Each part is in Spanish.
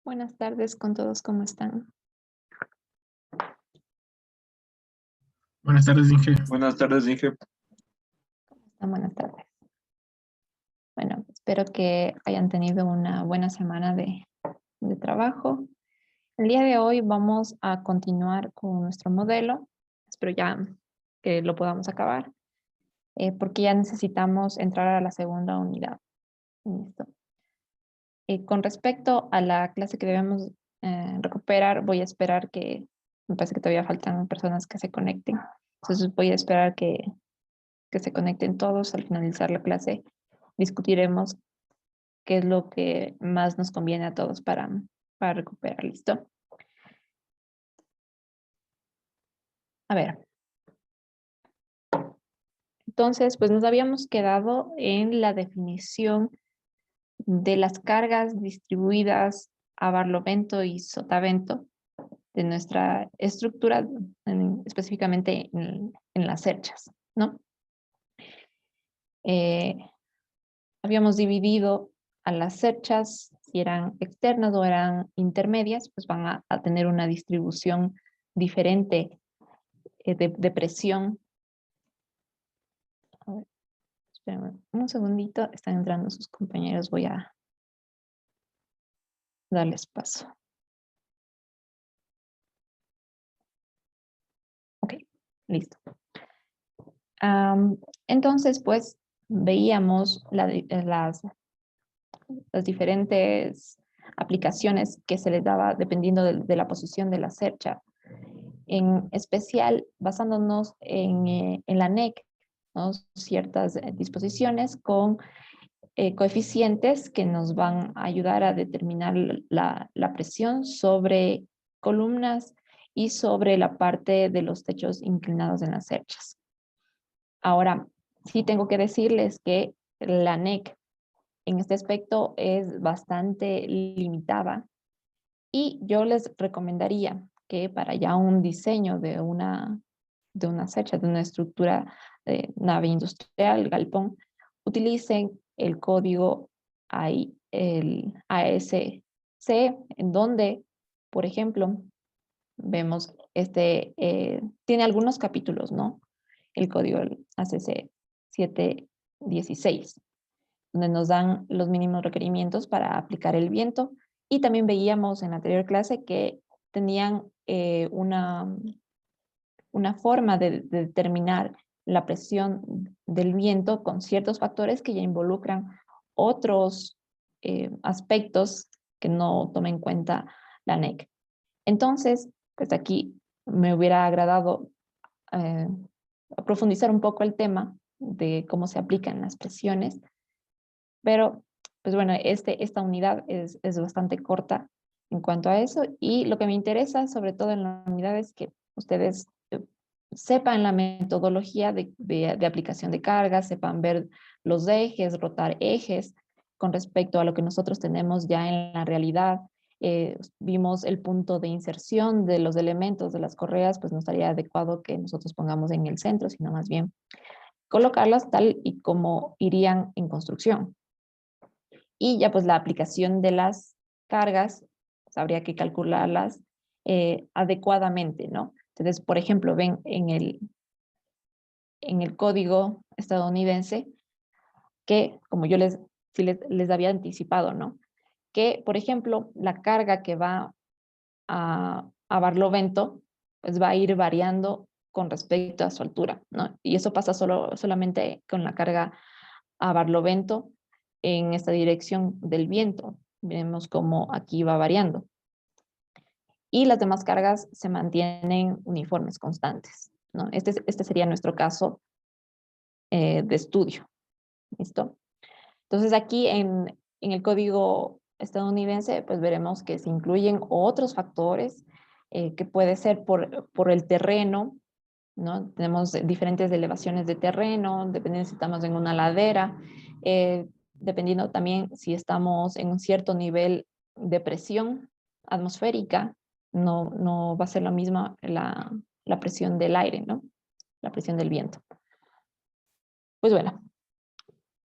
Buenas tardes con todos, ¿cómo están? Buenas tardes, Inge. Buenas tardes, Inge. Buenas tardes. Bueno, espero que hayan tenido una buena semana de trabajo. El día de hoy vamos a continuar con nuestro modelo. Espero ya que lo podamos acabar, porque ya necesitamos entrar a la segunda unidad. Listo. Con respecto a la clase que debemos recuperar, voy a esperar me parece que todavía faltan personas que se conecten. Entonces voy a esperar que se conecten todos. Al finalizar la clase discutiremos qué es lo que más nos conviene a todos para recuperar. ¿Listo? A ver. Entonces, pues nos habíamos quedado en la definición de las cargas distribuidas a barlovento y sotavento de nuestra estructura, específicamente en las cerchas, ¿no? Habíamos dividido a las cerchas, si eran externas o eran intermedias, pues van a tener una distribución diferente de presión. A ver, espérenme un segundito, están entrando sus compañeros, voy a darles paso. Ok, listo. Entonces, pues, veíamos las diferentes aplicaciones que se les daba dependiendo de la posición de la cercha. En especial, basándonos en la NEC, ¿no? Ciertas disposiciones con coeficientes que nos van a ayudar a determinar la presión sobre columnas y sobre la parte de los techos inclinados en las cerchas. Ahora, sí tengo que decirles que la NEC en este aspecto es bastante limitada y yo les recomendaría que para ya un diseño de una cercha, de una estructura de nave industrial, galpón, utilicen el código ahí, el ASC, en donde, por ejemplo, vemos tiene algunos capítulos, ¿no? El código ACC 716, donde nos dan los mínimos requerimientos para aplicar el viento. Y también veíamos en la anterior clase que tenían una forma de determinar la presión del viento con ciertos factores que ya involucran otros aspectos que no toma en cuenta la NEC. Entonces, pues aquí me hubiera agradado eh, profundizar un poco el tema de cómo se aplican las presiones, pero pues bueno, esta unidad es bastante corta en cuanto a eso, y lo que me interesa sobre todo en la unidad es que ustedes sepan la metodología de aplicación de cargas, sepan ver los ejes, rotar ejes con respecto a lo que nosotros tenemos ya en la realidad. Vimos el punto de inserción de los elementos de las correas, pues no estaría adecuado que nosotros pongamos en el centro, sino más bien colocarlas tal y como irían en construcción. Y ya pues la aplicación de las cargas, pues, habría que calcularlas adecuadamente, ¿no? Entonces, por ejemplo, ven en el código estadounidense que, como yo les había anticipado, ¿no? Que, por ejemplo, la carga que va a barlovento, pues va a ir variando con respecto a su altura, ¿no? Y eso pasa solamente con la carga a barlovento en esta dirección del viento. Vemos cómo aquí va variando. Y las demás cargas se mantienen uniformes, constantes, ¿no? Este sería nuestro caso de estudio. ¿Listo? Entonces aquí en el código estadounidense, pues veremos que se incluyen otros factores que puede ser por el terreno, ¿no? Tenemos diferentes elevaciones de terreno, dependiendo si estamos en una ladera, dependiendo también si estamos en un cierto nivel de presión atmosférica, no va a ser la misma la presión del aire, ¿no? La presión del viento. Pues bueno,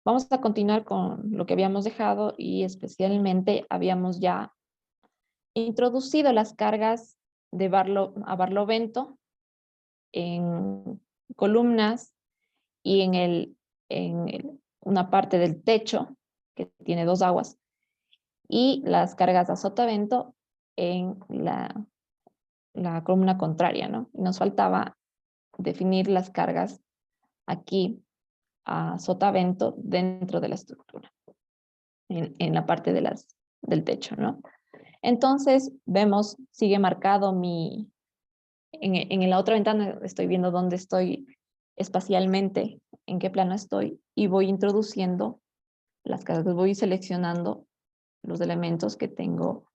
vamos a continuar con lo que habíamos dejado y especialmente habíamos ya introducido las cargas de a barlovento en columnas y una parte del techo que tiene 2 aguas, y las cargas a sotavento en la columna contraria, ¿no? Y nos faltaba definir las cargas aquí a sotavento dentro de la estructura, en la parte del techo, ¿no? Entonces, vemos, sigue marcado en la otra ventana estoy viendo dónde estoy espacialmente, en qué plano estoy, y voy introduciendo las cargas, voy seleccionando los elementos que tengo.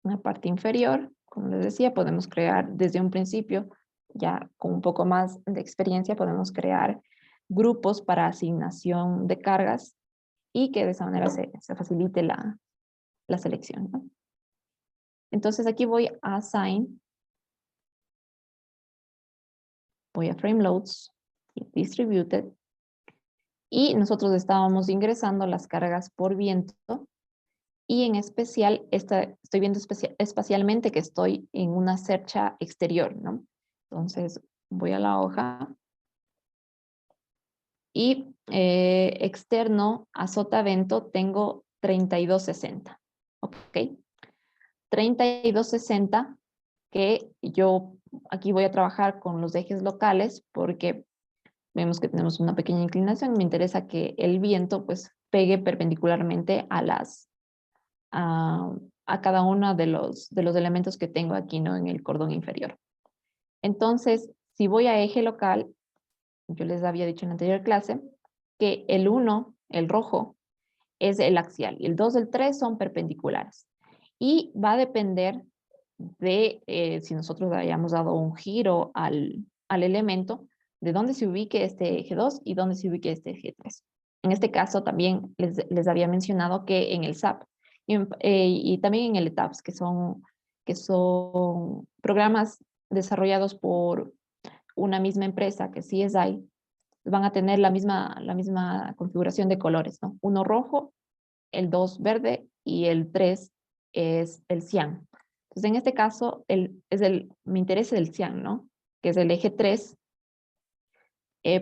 Una parte inferior, como les decía, podemos crear desde un principio, ya con un poco más de experiencia, podemos crear grupos para asignación de cargas y que de esa manera se facilite la selección, ¿no? Entonces aquí voy a Assign, voy a Frame Loads, Distributed, y nosotros estábamos ingresando las cargas por viento, y en especial, estoy viendo espacialmente que estoy en una cercha exterior, ¿no? Entonces voy a la hoja y externo a sotavento tengo 3260, ¿ok? 3260 que yo aquí voy a trabajar con los ejes locales porque vemos que tenemos una pequeña inclinación. Me interesa que el viento pues pegue perpendicularmente a cada uno de los elementos que tengo aquí, ¿no? En el cordón inferior. Entonces, si voy a eje local, yo les había dicho en la anterior clase que el 1, el rojo, es el axial y el 2 y el 3 son perpendiculares. Y va a depender de si nosotros hayamos dado un giro al elemento, de dónde se ubique este eje 2 y dónde se ubique este eje 3. En este caso también les había mencionado que en el SAP y también en el ETAPS, que son programas desarrollados por una misma empresa, que CSI, van a tener la misma configuración de colores, ¿no? Uno rojo, el 2 verde y el 3 es el cian. Entonces, en este caso, me interesa el cian, ¿no? Que es el eje 3,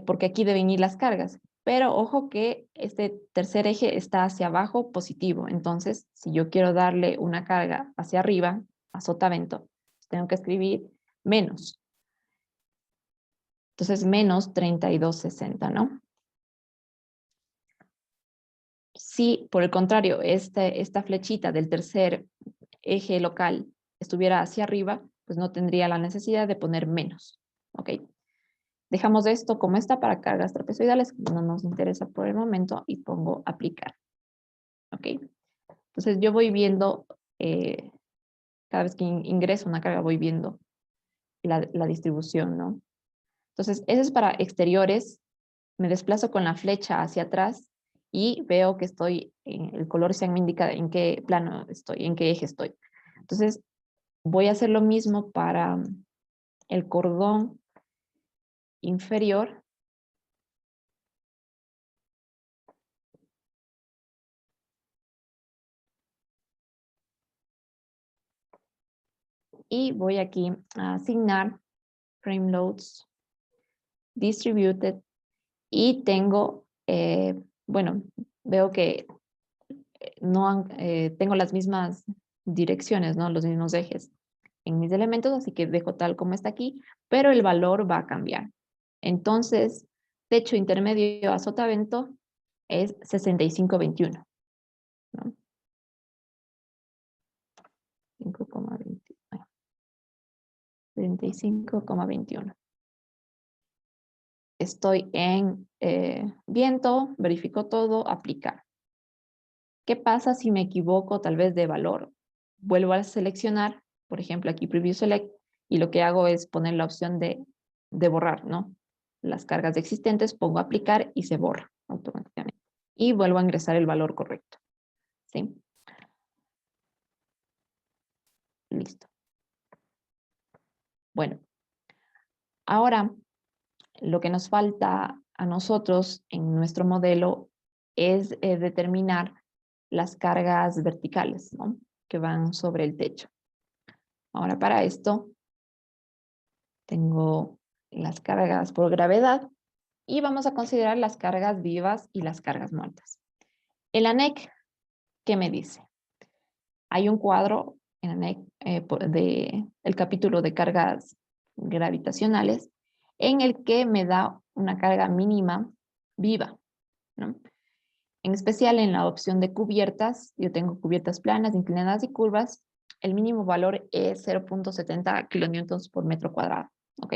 porque aquí deben ir las cargas. Pero ojo que este tercer eje está hacia abajo positivo. Entonces, si yo quiero darle una carga hacia arriba, a sotavento, tengo que escribir menos. Entonces, menos 3260, ¿no? Si, por el contrario, esta flechita del tercer eje local estuviera hacia arriba, pues no tendría la necesidad de poner menos. ¿Ok? Dejamos esto como está para cargas trapezoidales, no nos interesa por el momento, y pongo aplicar. ¿Ok? Entonces yo voy viendo, cada vez que ingreso una carga, voy viendo la distribución, ¿no? Entonces, eso es para exteriores. Me desplazo con la flecha hacia atrás y veo que el color cian me indica en qué plano estoy, en qué eje estoy. Entonces, voy a hacer lo mismo para el cordón inferior. Y voy aquí a asignar frame loads, distributed, y tengo, bueno, veo que tengo las mismas direcciones, ¿no? Los mismos ejes en mis elementos, así que dejo tal como está aquí, pero el valor va a cambiar. Entonces, techo intermedio a sotavento es 6521, ¿no? 35,21. Estoy en viento, verifico todo, aplicar. ¿Qué pasa si me equivoco tal vez de valor? Vuelvo a seleccionar, por ejemplo, aquí Preview Select, y lo que hago es poner la opción de borrar, ¿no? Las cargas existentes, pongo aplicar y se borra automáticamente. Y vuelvo a ingresar el valor correcto. ¿Sí? Listo. Bueno, ahora lo que nos falta a nosotros en nuestro modelo es determinar las cargas verticales, ¿no? Que van sobre el techo. Ahora para esto tengo las cargas por gravedad y vamos a considerar las cargas vivas y las cargas muertas. El ANEC, ¿qué me dice? Hay un cuadro en ANEC el capítulo de cargas gravitacionales en el que me da una carga mínima viva, ¿no? En especial en la opción de cubiertas, yo tengo cubiertas planas, inclinadas y curvas, el mínimo valor es 0.70 kilonewtons por metro cuadrado, ¿ok?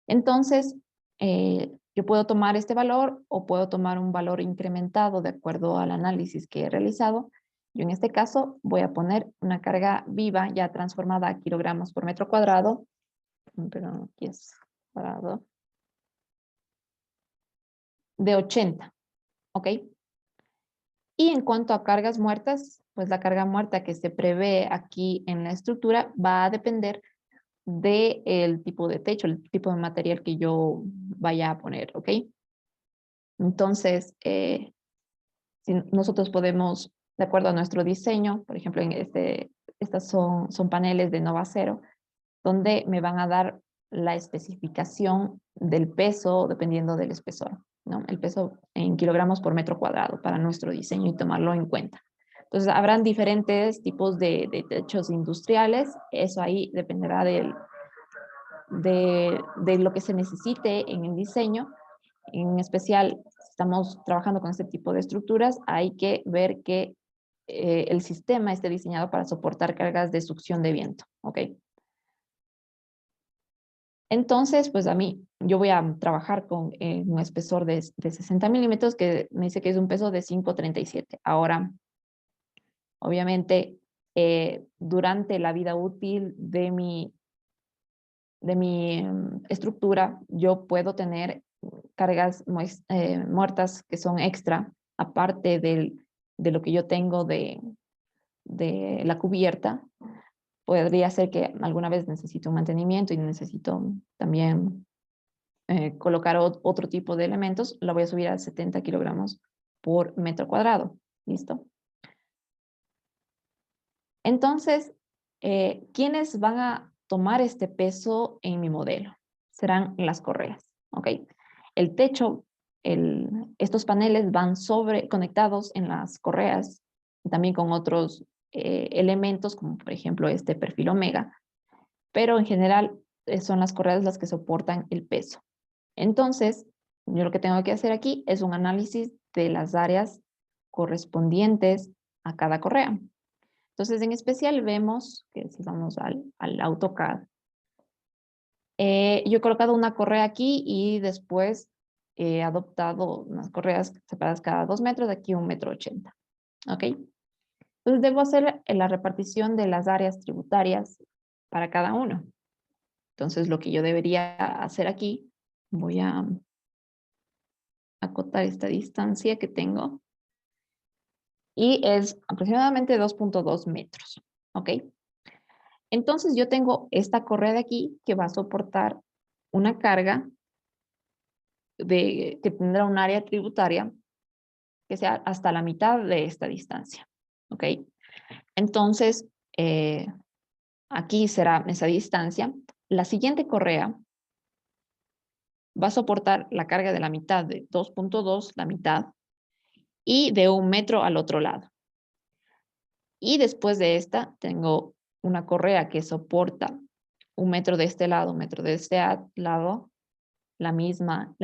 Entonces, yo puedo tomar este valor o puedo tomar un valor incrementado de acuerdo al análisis que he realizado. Yo en este caso voy a poner una carga viva ya transformada a kilogramos por metro cuadrado, pero aquí es cuadrado, de 80, ¿ok? Y en cuanto a cargas muertas, pues la carga muerta que se prevé aquí en la estructura va a depender del tipo de techo, el tipo de material que yo vaya a poner, ¿ok? Entonces, si nosotros podemos, de acuerdo a nuestro diseño, por ejemplo, estas son paneles de Nova Cero, donde me van a dar la especificación del peso dependiendo del espesor, ¿no? El peso en kilogramos por metro cuadrado para nuestro diseño y tomarlo en cuenta. Entonces, habrán diferentes tipos de techos industriales. Eso ahí dependerá de lo que se necesite en el diseño. En especial, si estamos trabajando con este tipo de estructuras, hay que ver que el sistema esté diseñado para soportar cargas de succión de viento, ¿ok? Entonces, pues yo voy a trabajar con un espesor de 60 milímetros que me dice que es un peso de 5,37. Ahora, obviamente, durante la vida útil de mi estructura, yo puedo tener cargas muertas que son extra, aparte de lo que yo tengo de la cubierta. Podría ser que alguna vez necesite un mantenimiento y necesito también colocar otro tipo de elementos. La voy a subir a 70 kilogramos por metro cuadrado. ¿Listo? Entonces, ¿quiénes van a tomar este peso en mi modelo? Serán las correas, ¿ok? El techo, estos paneles van conectados en las correas, también con otros elementos, como por ejemplo este perfil omega, pero en general son las correas las que soportan el peso. Entonces, yo lo que tengo que hacer aquí es un análisis de las áreas correspondientes a cada correa. Entonces, en especial vemos que si vamos al AutoCAD, yo he colocado una correa aquí y después he adoptado unas correas separadas cada 2 metros, de aquí 1,80 m, ¿ok? Entonces, debo hacer la repartición de las áreas tributarias para cada uno. Entonces, lo que yo debería hacer aquí, voy a acotar esta distancia que tengo y es aproximadamente 2,2 metros, ¿ok? Entonces yo tengo esta correa de aquí que va a soportar una carga que tendrá un área tributaria que sea hasta la mitad de esta distancia, ¿ok? Entonces, aquí será esa distancia. La siguiente correa va a soportar la carga de la mitad de 2,2, la mitad, y de 1 metro al otro lado. Y después de esta, tengo una correa que soporta 1 metro de este lado, 1 metro de este lado, la misma.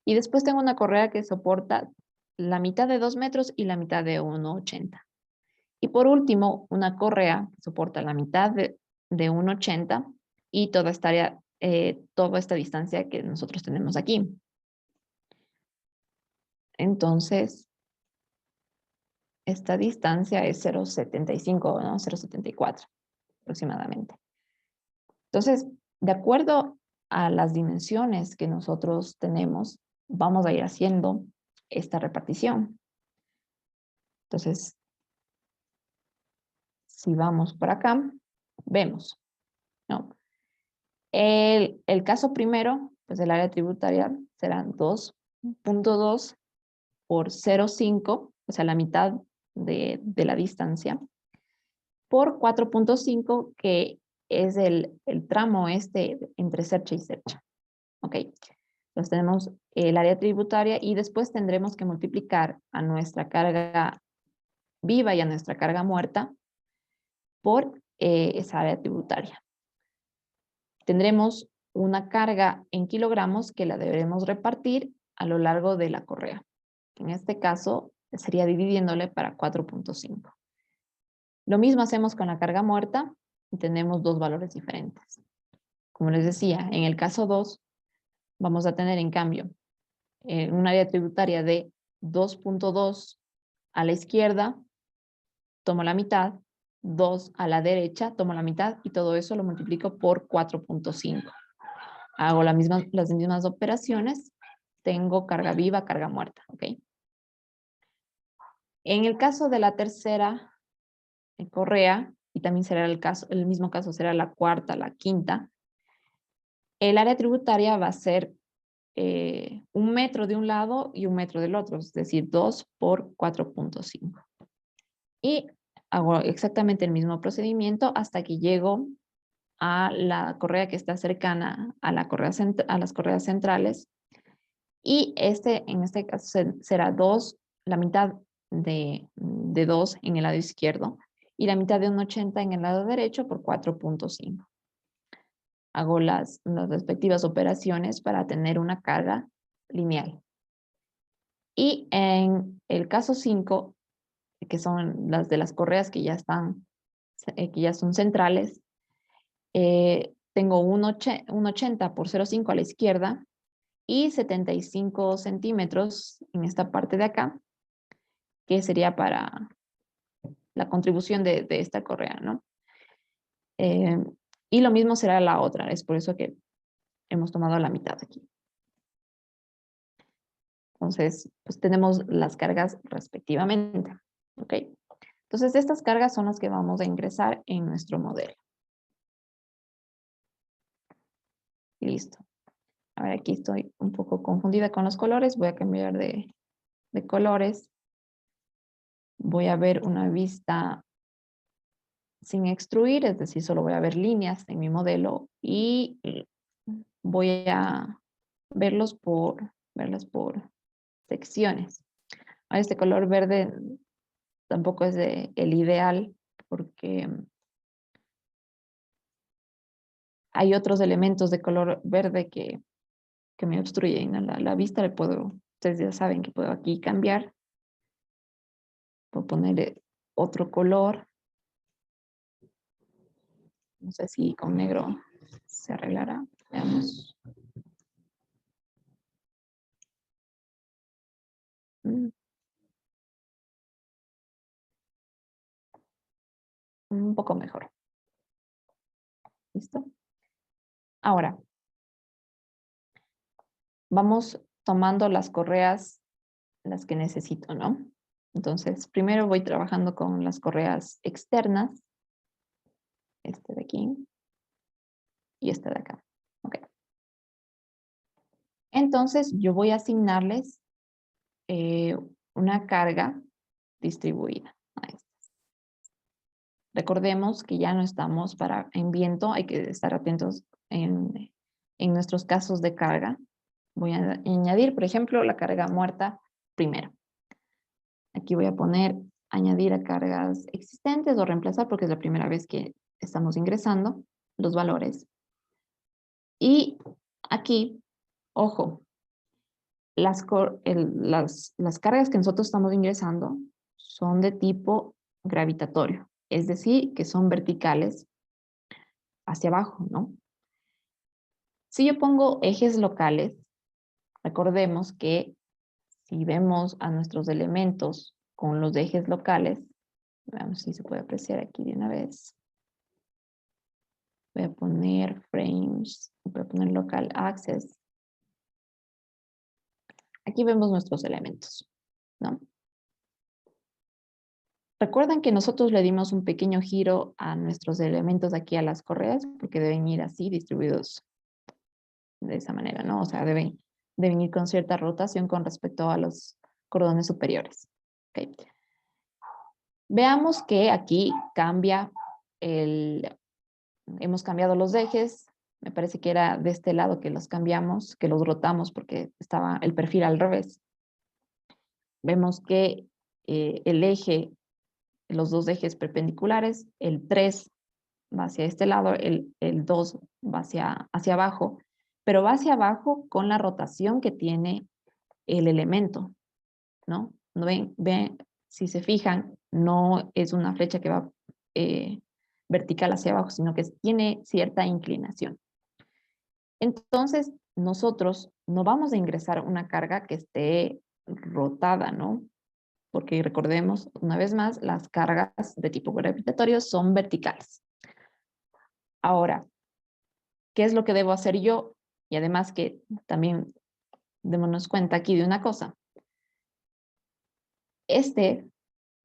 Y después tengo una correa que soporta la mitad de 2 metros y la mitad de 1,80. Y por último, una correa que soporta la mitad de 1,80 y toda esta distancia que nosotros tenemos aquí. Entonces, esta distancia es 0,75, ¿no? 0,74 aproximadamente. Entonces, de acuerdo a las dimensiones que nosotros tenemos, vamos a ir haciendo esta repartición. Entonces, si vamos por acá, vemos, ¿no? El caso primero pues el área tributaria será 2.2 por 0.5, o sea, la mitad de la distancia, por 4.5, que es el tramo entre Cercha y Cercha. ¿Ok? Entonces tenemos el área tributaria y después tendremos que multiplicar a nuestra carga viva y a nuestra carga muerta por esa área tributaria. Tendremos una carga en kilogramos que la deberemos repartir a lo largo de la correa. En este caso sería dividiéndole para 4.5. Lo mismo hacemos con la carga muerta y tenemos dos valores diferentes. Como les decía, en el caso 2 vamos a tener en cambio un área tributaria de 2.2 a la izquierda, tomo la mitad, 2 a la derecha, tomo la mitad y todo eso lo multiplico por 4.5. Hago las mismas operaciones, tengo carga viva, carga muerta, ¿ok? En el caso de la tercera correa, y también será el mismo caso será la cuarta, la quinta, el área tributaria va a ser 1 metro de un lado y 1 metro del otro, es decir, 2 por 4.5. Y hago exactamente el mismo procedimiento hasta que llego a la correa que está cercana a las correas centrales. Y en este caso será 2, la mitad de 2 en el lado izquierdo y la mitad de 1,80 en el lado derecho por 4.5. Hago las respectivas operaciones para tener una carga lineal. Y en el caso 5, que son las de las correas que ya son centrales, tengo un 80 por 0.5 a la izquierda y 75 centímetros en esta parte de acá, que sería para la contribución de esta correa, ¿no? Y lo mismo será la otra, es por eso que hemos tomado la mitad aquí. Entonces, pues tenemos las cargas respectivamente, ¿ok? Entonces, estas cargas son las que vamos a ingresar en nuestro modelo. Listo. A ver, aquí estoy un poco confundida con los colores. Voy a cambiar de colores. Voy a ver una vista sin extruir, es decir, solo voy a ver líneas en mi modelo y voy a verlas por secciones. Ahora, este color verde tampoco es el ideal porque hay otros elementos de color verde que me obstruyen la vista. Ustedes ya saben que puedo aquí cambiar. Puedo poner otro color. No sé si con negro se arreglará. Veamos. Un poco mejor. ¿Listo? Ahora, vamos tomando las correas, las que necesito, ¿no? Entonces, primero voy trabajando con las correas externas. Este de aquí. Y este de acá. Ok. Entonces, yo voy a asignarles una carga distribuida a estas. Recordemos que ya no estamos en viento, hay que estar atentos en nuestros casos de carga. Voy a añadir, por ejemplo, la carga muerta primero. Aquí voy a poner añadir a cargas existentes o reemplazar porque es la primera vez que estamos ingresando los valores. Y aquí, ojo, las cargas que nosotros estamos ingresando son de tipo gravitatorio, es decir, que son verticales hacia abajo, ¿no? Si yo pongo ejes locales, recordemos que si vemos a nuestros elementos con los ejes locales, veamos si se puede apreciar aquí de una vez. Voy a poner frames, voy a poner local access. Aquí vemos nuestros elementos, ¿no? Recuerden que nosotros le dimos un pequeño giro a nuestros elementos aquí a las correas, porque deben ir así distribuidos de esa manera, ¿no? O sea, deben ir con cierta rotación con respecto a los cordones superiores. ¿Okay? Veamos que aquí cambia hemos cambiado los ejes. Me parece que era de este lado que los cambiamos, que los rotamos porque estaba el perfil al revés. Vemos que el eje, los dos ejes perpendiculares, el 3 va hacia este lado, el 2 va hacia abajo, pero va hacia abajo con la rotación que tiene el elemento, ¿no? ¿No ven, si se fijan, no es una flecha que va vertical hacia abajo, sino que tiene cierta inclinación. Entonces, nosotros no vamos a ingresar una carga que esté rotada, ¿no? Porque recordemos, una vez más, las cargas de tipo gravitatorio son verticales. Ahora, ¿qué es lo que debo hacer yo? Y además que también démonos cuenta aquí de una cosa.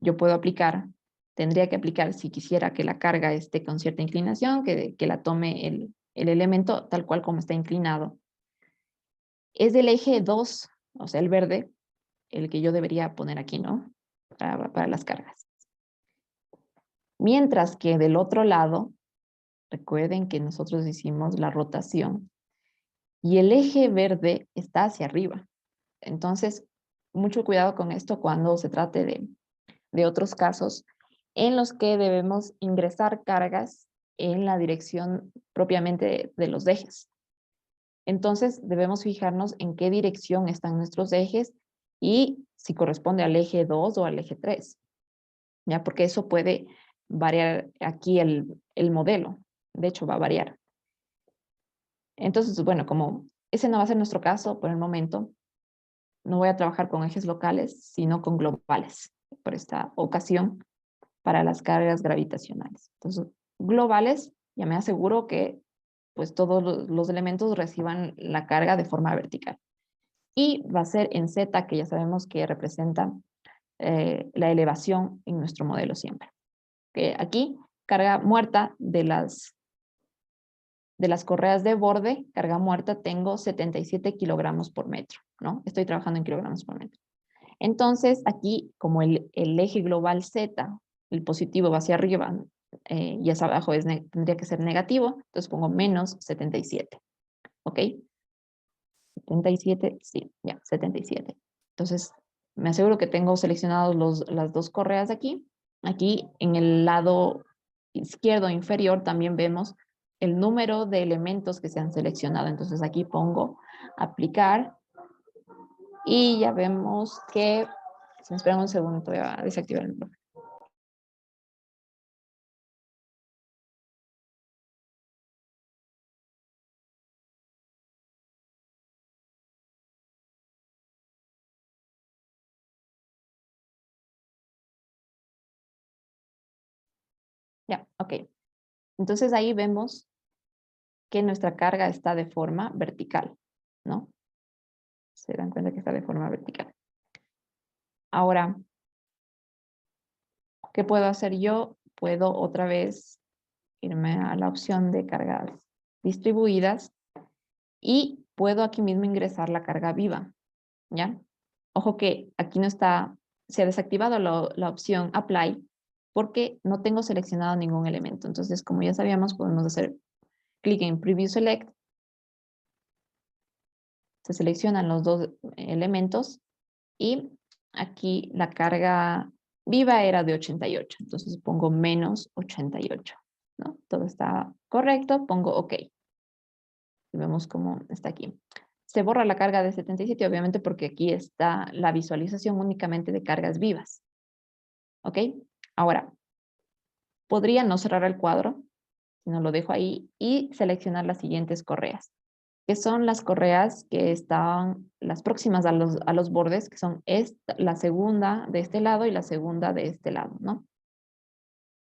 Yo puedo aplicar, tendría que aplicar si quisiera que la carga esté con cierta inclinación, que la tome el elemento tal cual como está inclinado. Es del eje 2, o sea, el verde, el que yo debería poner aquí, ¿no? Para las cargas. Mientras que del otro lado, recuerden que nosotros hicimos la rotación y el eje verde está hacia arriba. Entonces, mucho cuidado con esto cuando se trate de otros casos en los que debemos ingresar cargas en la dirección propiamente de los ejes. Entonces, debemos fijarnos en qué dirección están nuestros ejes y si corresponde al eje 2 o al eje 3, ¿ya? Porque eso puede variar aquí el modelo. De hecho, va a variar. Entonces, bueno, como ese no va a ser nuestro caso por el momento, no voy a trabajar con ejes locales, sino con globales por esta ocasión para las cargas gravitacionales. Entonces, globales, ya me aseguro que pues todos los elementos reciban la carga de forma vertical. Y va a ser en Z, que ya sabemos que representa la elevación en nuestro modelo siempre. Que aquí, carga muerta de las correas de borde, carga muerta, tengo 77 kilogramos por metro, ¿no? Estoy trabajando en kilogramos por metro. Entonces, aquí, como el eje global Z, el positivo va hacia arriba y hacia abajo tendría que ser negativo, entonces pongo menos 77, ¿ok? 77, sí, ya, 77. Entonces, me aseguro que tengo seleccionados las dos correas de aquí. Aquí, en el lado izquierdo inferior, también vemos el número de elementos que se han seleccionado. Entonces, aquí pongo aplicar y ya vemos que, si me esperan un segundo, voy a desactivar el bloque. Ya, ok. Entonces ahí vemos que nuestra carga está de forma vertical, ¿no? Se dan cuenta que está de forma vertical. Ahora, ¿qué puedo hacer yo? Puedo otra vez irme a la opción de cargas distribuidas y puedo aquí mismo ingresar la carga viva, ¿ya? Ojo que aquí no está, se ha desactivado la opción Apply porque no tengo seleccionado ningún elemento. Entonces, como ya sabíamos, podemos hacer clic en Preview Select. Se seleccionan los dos elementos y aquí la carga viva era de 88. Entonces pongo menos 88, ¿no? Todo está correcto, pongo OK. Y vemos cómo está aquí. Se borra la carga de 77, obviamente, porque aquí está la visualización únicamente de cargas vivas. ¿Ok? Ahora, podría no cerrar el cuadro, sino lo dejo ahí y seleccionar las siguientes correas, que son las correas que están las próximas a los bordes, que son la segunda de este lado y la segunda de este lado, ¿no?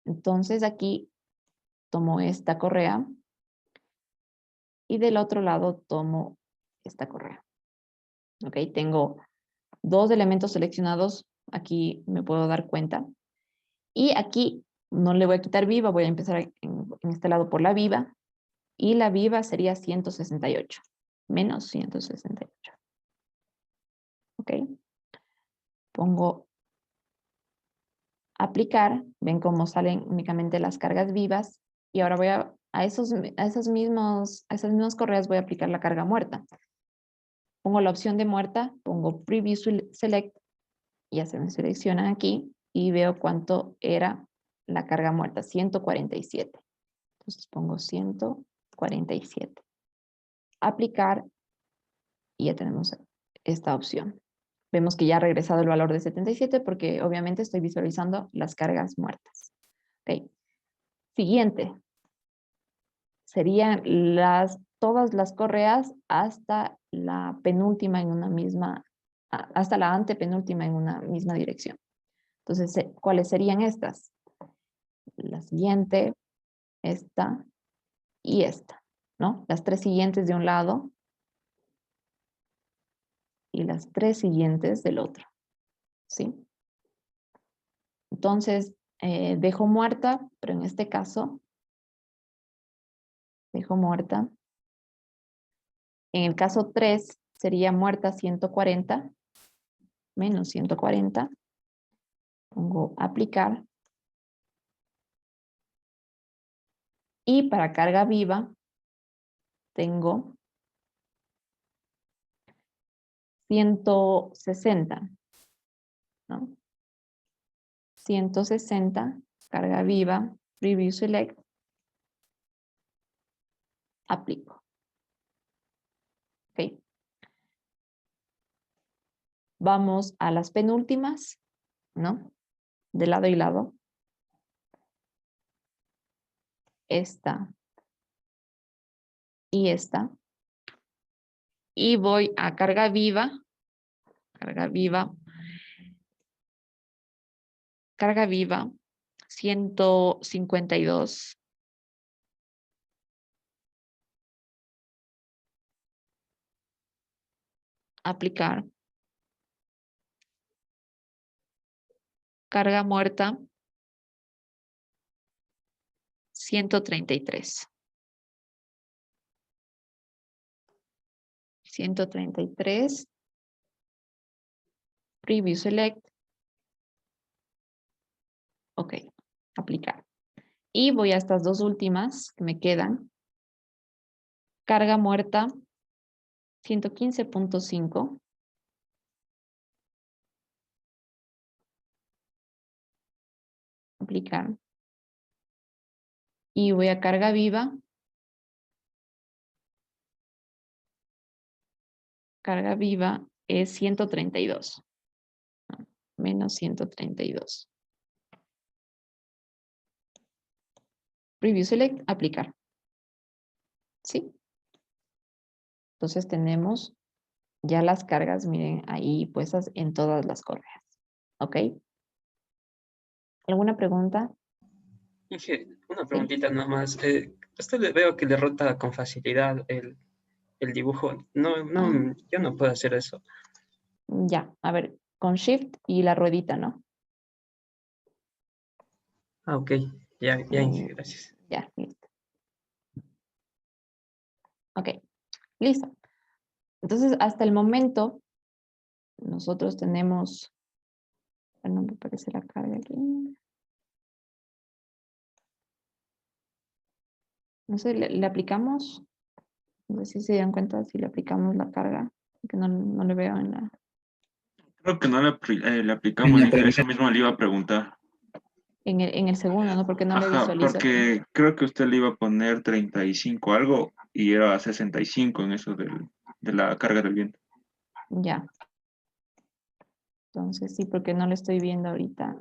Entonces aquí tomo esta correa y del otro lado tomo esta correa. ¿Ok? Tengo dos elementos seleccionados, aquí me puedo dar cuenta. Y aquí no le voy a quitar viva, voy a empezar en este lado por la viva. Y la viva sería 168. menos 168. ¿Ok? Pongo aplicar, ven cómo salen únicamente las cargas vivas, y ahora voy a esas mismas correas voy a aplicar la carga muerta. Pongo la opción de muerta, pongo Preview Select, ya se me selecciona aquí, y veo cuánto era la carga muerta, 147. Entonces pongo 147. Aplicar, y ya tenemos esta opción. Vemos que ya ha regresado el valor de 77 porque obviamente estoy visualizando las cargas muertas. Okay. Siguiente. Serían todas las correas hasta la penúltima en una misma, hasta la antepenúltima en una misma dirección. Entonces, ¿cuáles serían estas? La siguiente, esta y esta, ¿no? Las tres siguientes de un lado y las tres siguientes del otro, ¿sí? Entonces, dejo muerta, pero en este caso, dejo muerta. En el caso 3, sería muerta 140, menos 140. Pongo aplicar. Y para carga viva, tengo 160, ¿no? 160, carga viva, Preview Select, aplico. Ok. Vamos a las penúltimas, ¿no? De lado y lado. Esta y esta. Y voy a carga viva, carga viva, 152. Aplicar. Carga muerta, 133. 133. Preview Select. Ok, aplicar. Y voy a estas dos últimas que me quedan. Carga muerta, 115.5. Aplicar. Y voy a carga viva. Carga viva es 132. Menos 132. Preview Select, aplicar. ¿Sí? Entonces tenemos ya las cargas, miren, ahí puestas en todas las correas. ¿Ok? ¿Alguna pregunta? Inge, una Sí. preguntita nada más. Usted le veo que derrota con facilidad el dibujo. Ah, Yo no puedo hacer eso. ya, a ver, con Shift y la ruedita, ¿no? Ah, ok. Ya, Inge, gracias. Ya, listo. Ok, listo. Entonces, hasta el momento, nosotros tenemos, no me aparece la carga aquí. No sé, le aplicamos, no sé si se dan cuenta si le aplicamos la carga, que no le veo en la... Creo que no le aplicamos, Inge, eso mismo le iba a preguntar. En el segundo, ¿no? Porque no le Ajá, visualizo aquí. porque creo que usted le iba a poner 35 algo y era 65 en eso de la carga del viento. Ya. Entonces sí, porque no lo estoy viendo ahorita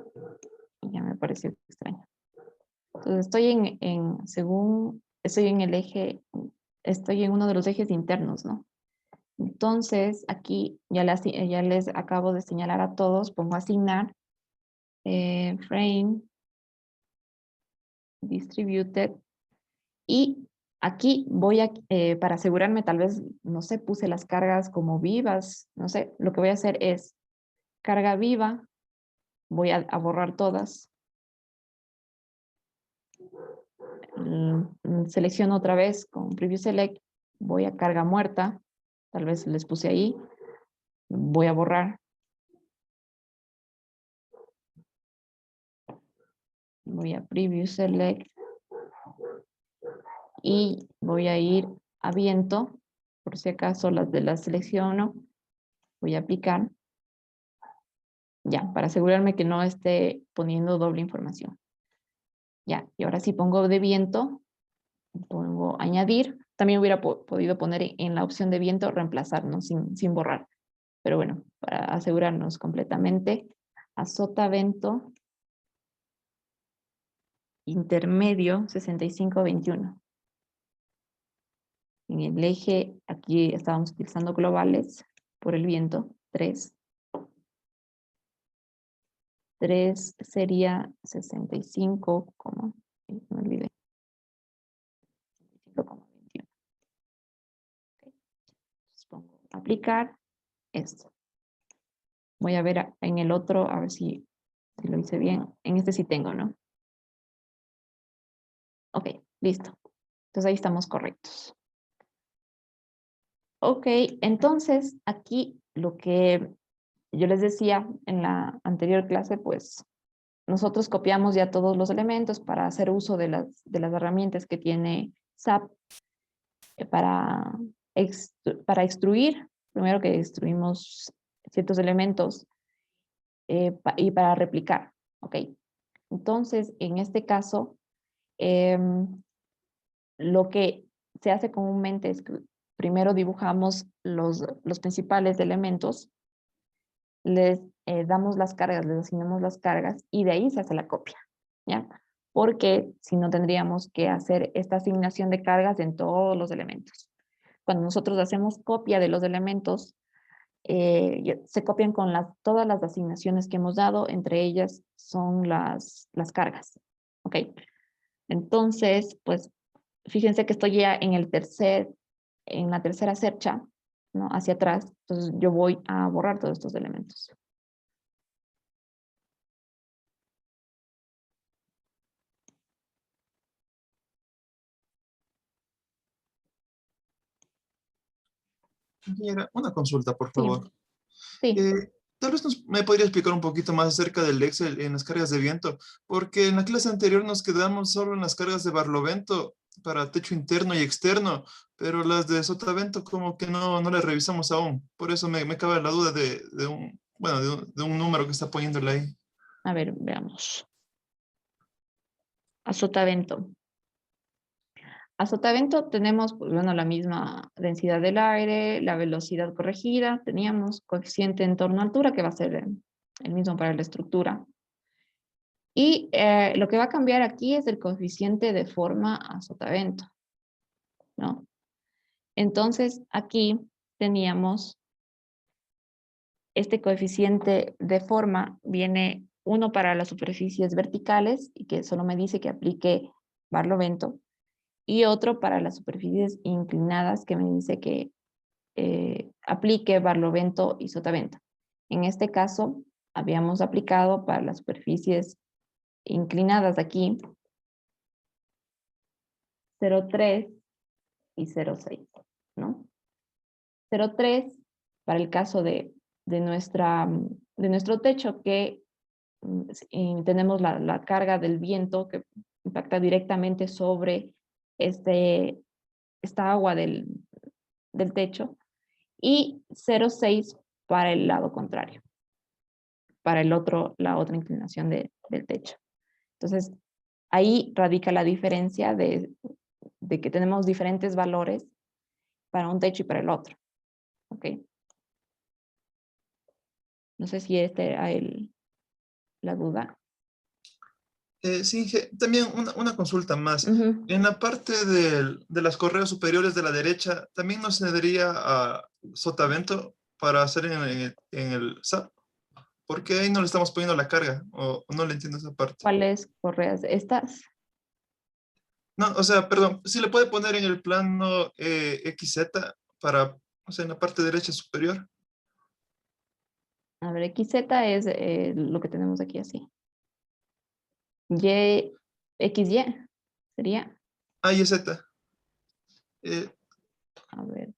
y ya me pareció extraño. Entonces estoy estoy en el eje, estoy en uno de los ejes internos, ¿no? Entonces aquí ya les acabo de señalar a todos, pongo asignar, frame, distributed, y aquí voy para asegurarme, tal vez, no sé, puse las cargas como vivas, no sé, lo que voy a hacer es carga viva, voy a borrar todas. Selecciono otra vez con Preview Select, voy a carga muerta, Tal vez les puse ahí. Voy a borrar. Voy a Preview Select. Y voy a ir a viento. Por si acaso las de la selecciono. Voy a aplicar. Ya, para asegurarme que no esté poniendo doble información. Ya, y ahora sí pongo de viento. Pongo añadir. También hubiera podido poner en la opción de viento reemplazar, ¿no? Sin borrar. Pero bueno, para asegurarnos completamente, azotavento intermedio 65-21. En el eje, aquí estábamos utilizando globales por el viento, 3. 3 sería 65, me olvidé. 65,21. Okay. Entonces pongo aplicar esto. Voy a ver en el otro, a ver si lo hice bien. En este sí tengo, ¿no? Ok, listo. Entonces ahí estamos correctos. Ok, entonces aquí lo que yo les decía en la anterior clase, pues nosotros copiamos ya todos los elementos para hacer uso de las herramientas que tiene SAP para extruir. Primero que extruimos ciertos elementos y para replicar. Ok, entonces en este caso, lo que se hace comúnmente es que primero dibujamos los principales elementos, les damos las cargas, les asignamos las cargas y de ahí se hace la copia, ¿ya? Porque si no tendríamos que hacer esta asignación de cargas en todos los elementos. Cuando nosotros hacemos copia de los elementos, se copian con todas las asignaciones que hemos dado, entre ellas son las cargas, ¿ok? Entonces, pues, fíjense que estoy ya en la tercera cercha, ¿no? Hacia atrás, entonces yo voy a borrar todos estos elementos. Ingeniera, una consulta, por Sí, favor. sí. Tal vez me podría explicar un poquito más acerca del Excel en las cargas de viento, porque en la clase anterior nos quedamos solo en las cargas de barlovento para techo interno y externo, pero las de sotavento como que no las revisamos aún. Por eso me cabe la duda de un número que está poniéndole ahí. A ver, veamos. Azotavento. Azotavento tenemos, pues, bueno, la misma densidad del aire, la velocidad corregida, teníamos coeficiente en torno a altura, que va a ser el mismo para la estructura. Y lo que va a cambiar aquí es el coeficiente de forma a sotavento, ¿no? Entonces, aquí teníamos este coeficiente de forma, viene uno para las superficies verticales, y que solo me dice que aplique barlovento, y otro para las superficies inclinadas, que me dice que aplique barlovento y sotavento. En este caso, habíamos aplicado para las superficies inclinadas aquí 0,3 y 0,6, ¿no? 0,3 para el caso de nuestro techo, que tenemos la carga del viento que impacta directamente sobre esta agua del techo, y 0,6 para el lado contrario, para la otra inclinación del techo. Entonces, ahí radica la diferencia de que tenemos diferentes valores para un techo y para el otro. ¿Ok? No sé si esta era la duda. Sí, también una consulta más. Ujú. En la parte de las correas superiores de la derecha, ¿también nos cedería a sotavento para hacer en el SAP? ¿Por qué ahí no le estamos poniendo la carga? O no le entiendo esa parte. ¿Cuáles correas? Estas. No, o sea, perdón, si le puede poner en el plano XZ para, o sea, en la parte derecha superior. A ver, XZ es lo que tenemos aquí así. XY sería. Ah, y Z. Eh, A ver.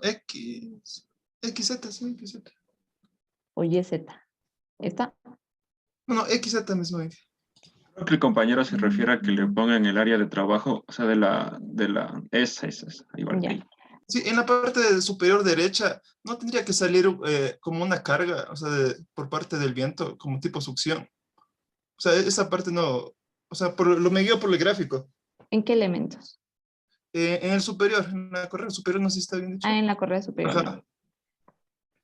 X, XZ, sí, XZ. O YZ. ¿Esta? No, XZ mismo. Creo que el compañero se refiere a que le pongan el área de trabajo, o sea, esa, igual Ya. ahí. Sí, en la parte superior derecha no tendría que salir como una carga, o sea, por parte del viento, como tipo succión. O sea, esa parte no, o sea, me guío por el gráfico. ¿En qué elementos? En el superior, en la correa superior, no sé si está bien dicho. Ah, en la correa superior. Ajá.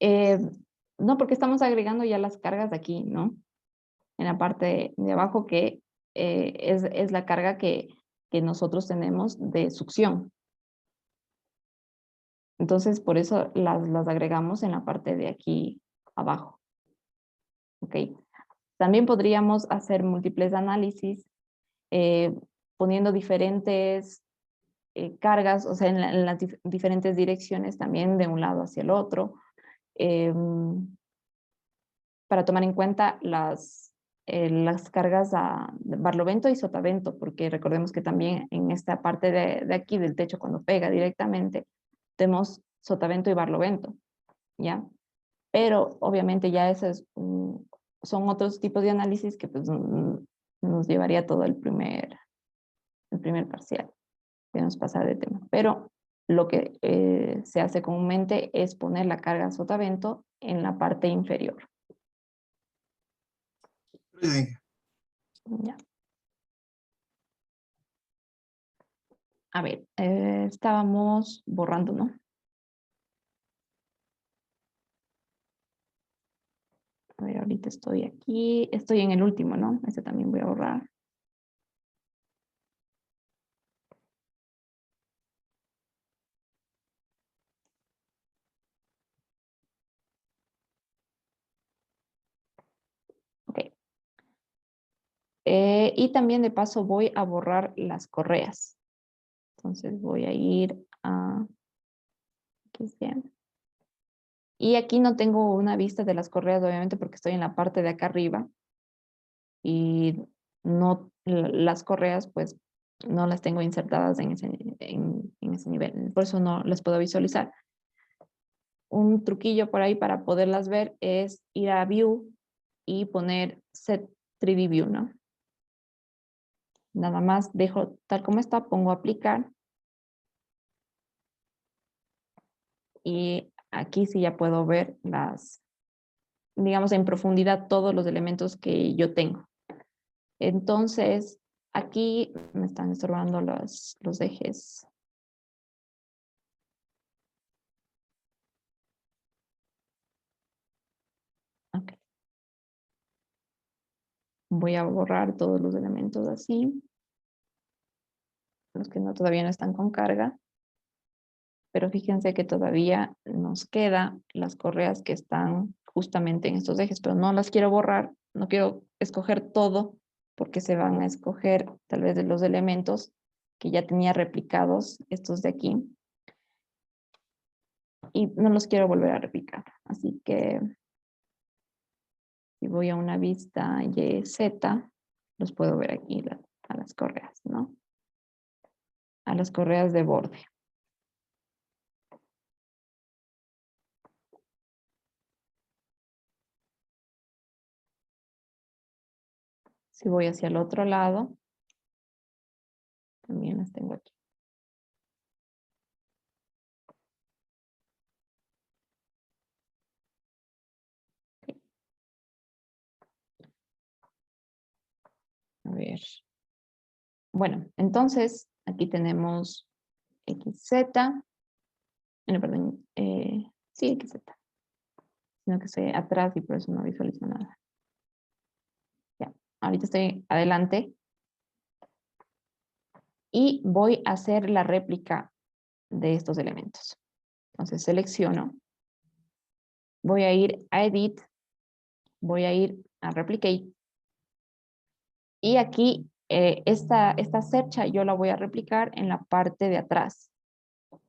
¿No? No, porque estamos agregando ya las cargas de aquí, ¿no? En la parte de abajo que es la carga que nosotros tenemos de succión. Entonces, por eso las agregamos en la parte de aquí abajo. ¿Ok? También podríamos hacer múltiples análisis poniendo diferentes cargas, o sea, en las diferentes direcciones también de un lado hacia el otro, para tomar en cuenta las cargas a barlovento y sotavento, porque recordemos que también en esta parte de aquí del techo, cuando pega directamente, tenemos sotavento y barlovento, ¿ya? Pero obviamente ya esos son otros tipos de análisis que pues, nos llevaría todo el primer parcial. Debemos pasar de tema. Pero lo que se hace comúnmente es poner la carga sotavento en la parte inferior. Sí. Ya. A ver, estábamos borrando, ¿no? A ver, ahorita estoy aquí, estoy en el último, ¿no? Este también voy a borrar. Ok. Y también de paso voy a borrar las correas. Entonces voy a ir a... ¿qué sea? Y aquí no tengo una vista de las correas, obviamente, porque estoy en la parte de acá arriba. Y no, las correas, pues, no las tengo insertadas en ese nivel. Por eso no las puedo visualizar. Un truquillo por ahí para poderlas ver es ir a View y poner Set 3D View, ¿no? Nada más dejo tal como está, pongo aplicar. Y aquí sí ya puedo ver digamos, en profundidad todos los elementos que yo tengo. Entonces, aquí me están estorbando los ejes. Ok. Voy a borrar todos los elementos así. Los que todavía no están con carga. Pero fíjense que todavía nos quedan las correas que están justamente en estos ejes, pero no las quiero borrar, no quiero escoger todo, porque se van a escoger tal vez de los elementos que ya tenía replicados, estos de aquí, y no los quiero volver a replicar. Así que si voy a una vista YZ, los puedo ver aquí a las correas, ¿no? A las correas de borde. Si voy hacia el otro lado, también las tengo aquí. A ver. Bueno, entonces aquí tenemos XZ. No, perdón. Sí, XZ. Sino que estoy atrás y por eso no visualizo nada. Ya, ahorita estoy adelante. Y voy a hacer la réplica de estos elementos. Entonces selecciono. Voy a ir a Edit. Voy a ir a Replicate. Y aquí esta cercha yo la voy a replicar en la parte de atrás,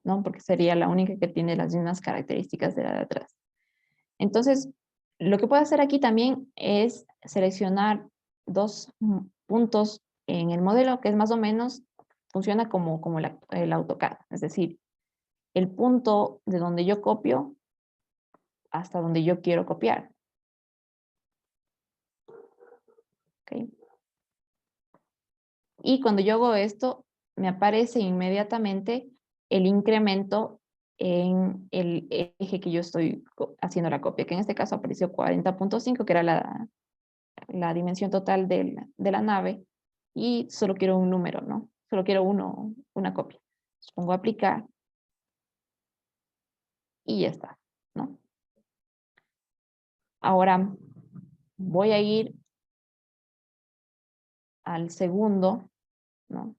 ¿no? Porque sería la única que tiene las mismas características de la de atrás. Entonces, lo que puedo hacer aquí también es seleccionar dos puntos en el modelo que es más o menos, funciona como el AutoCAD. Es decir, el punto de donde yo copio hasta donde yo quiero copiar. ¿Ok? Y cuando yo hago esto, me aparece inmediatamente el incremento en el eje que yo estoy haciendo la copia, que en este caso apareció 40.5, que era la dimensión total de la nave, y solo quiero un número, ¿no? Solo quiero una copia. Entonces pongo aplicar y ya está, ¿no? Ahora voy a ir al segundo, ¿no?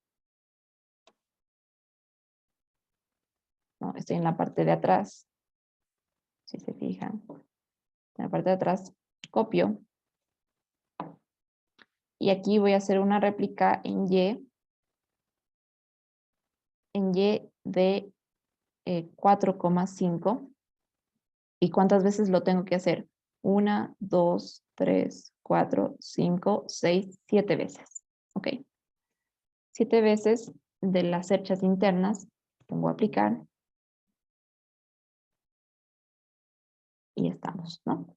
No, estoy en la parte de atrás, si se fijan. En la parte de atrás copio. Y aquí voy a hacer una réplica en Y de 4,5. ¿Y cuántas veces lo tengo que hacer? 1, 2, 3, 4, 5, 6, 7 veces. ¿Ok? 7 veces de las cerchas internas. Pongo aplicar. Y estamos, ¿no?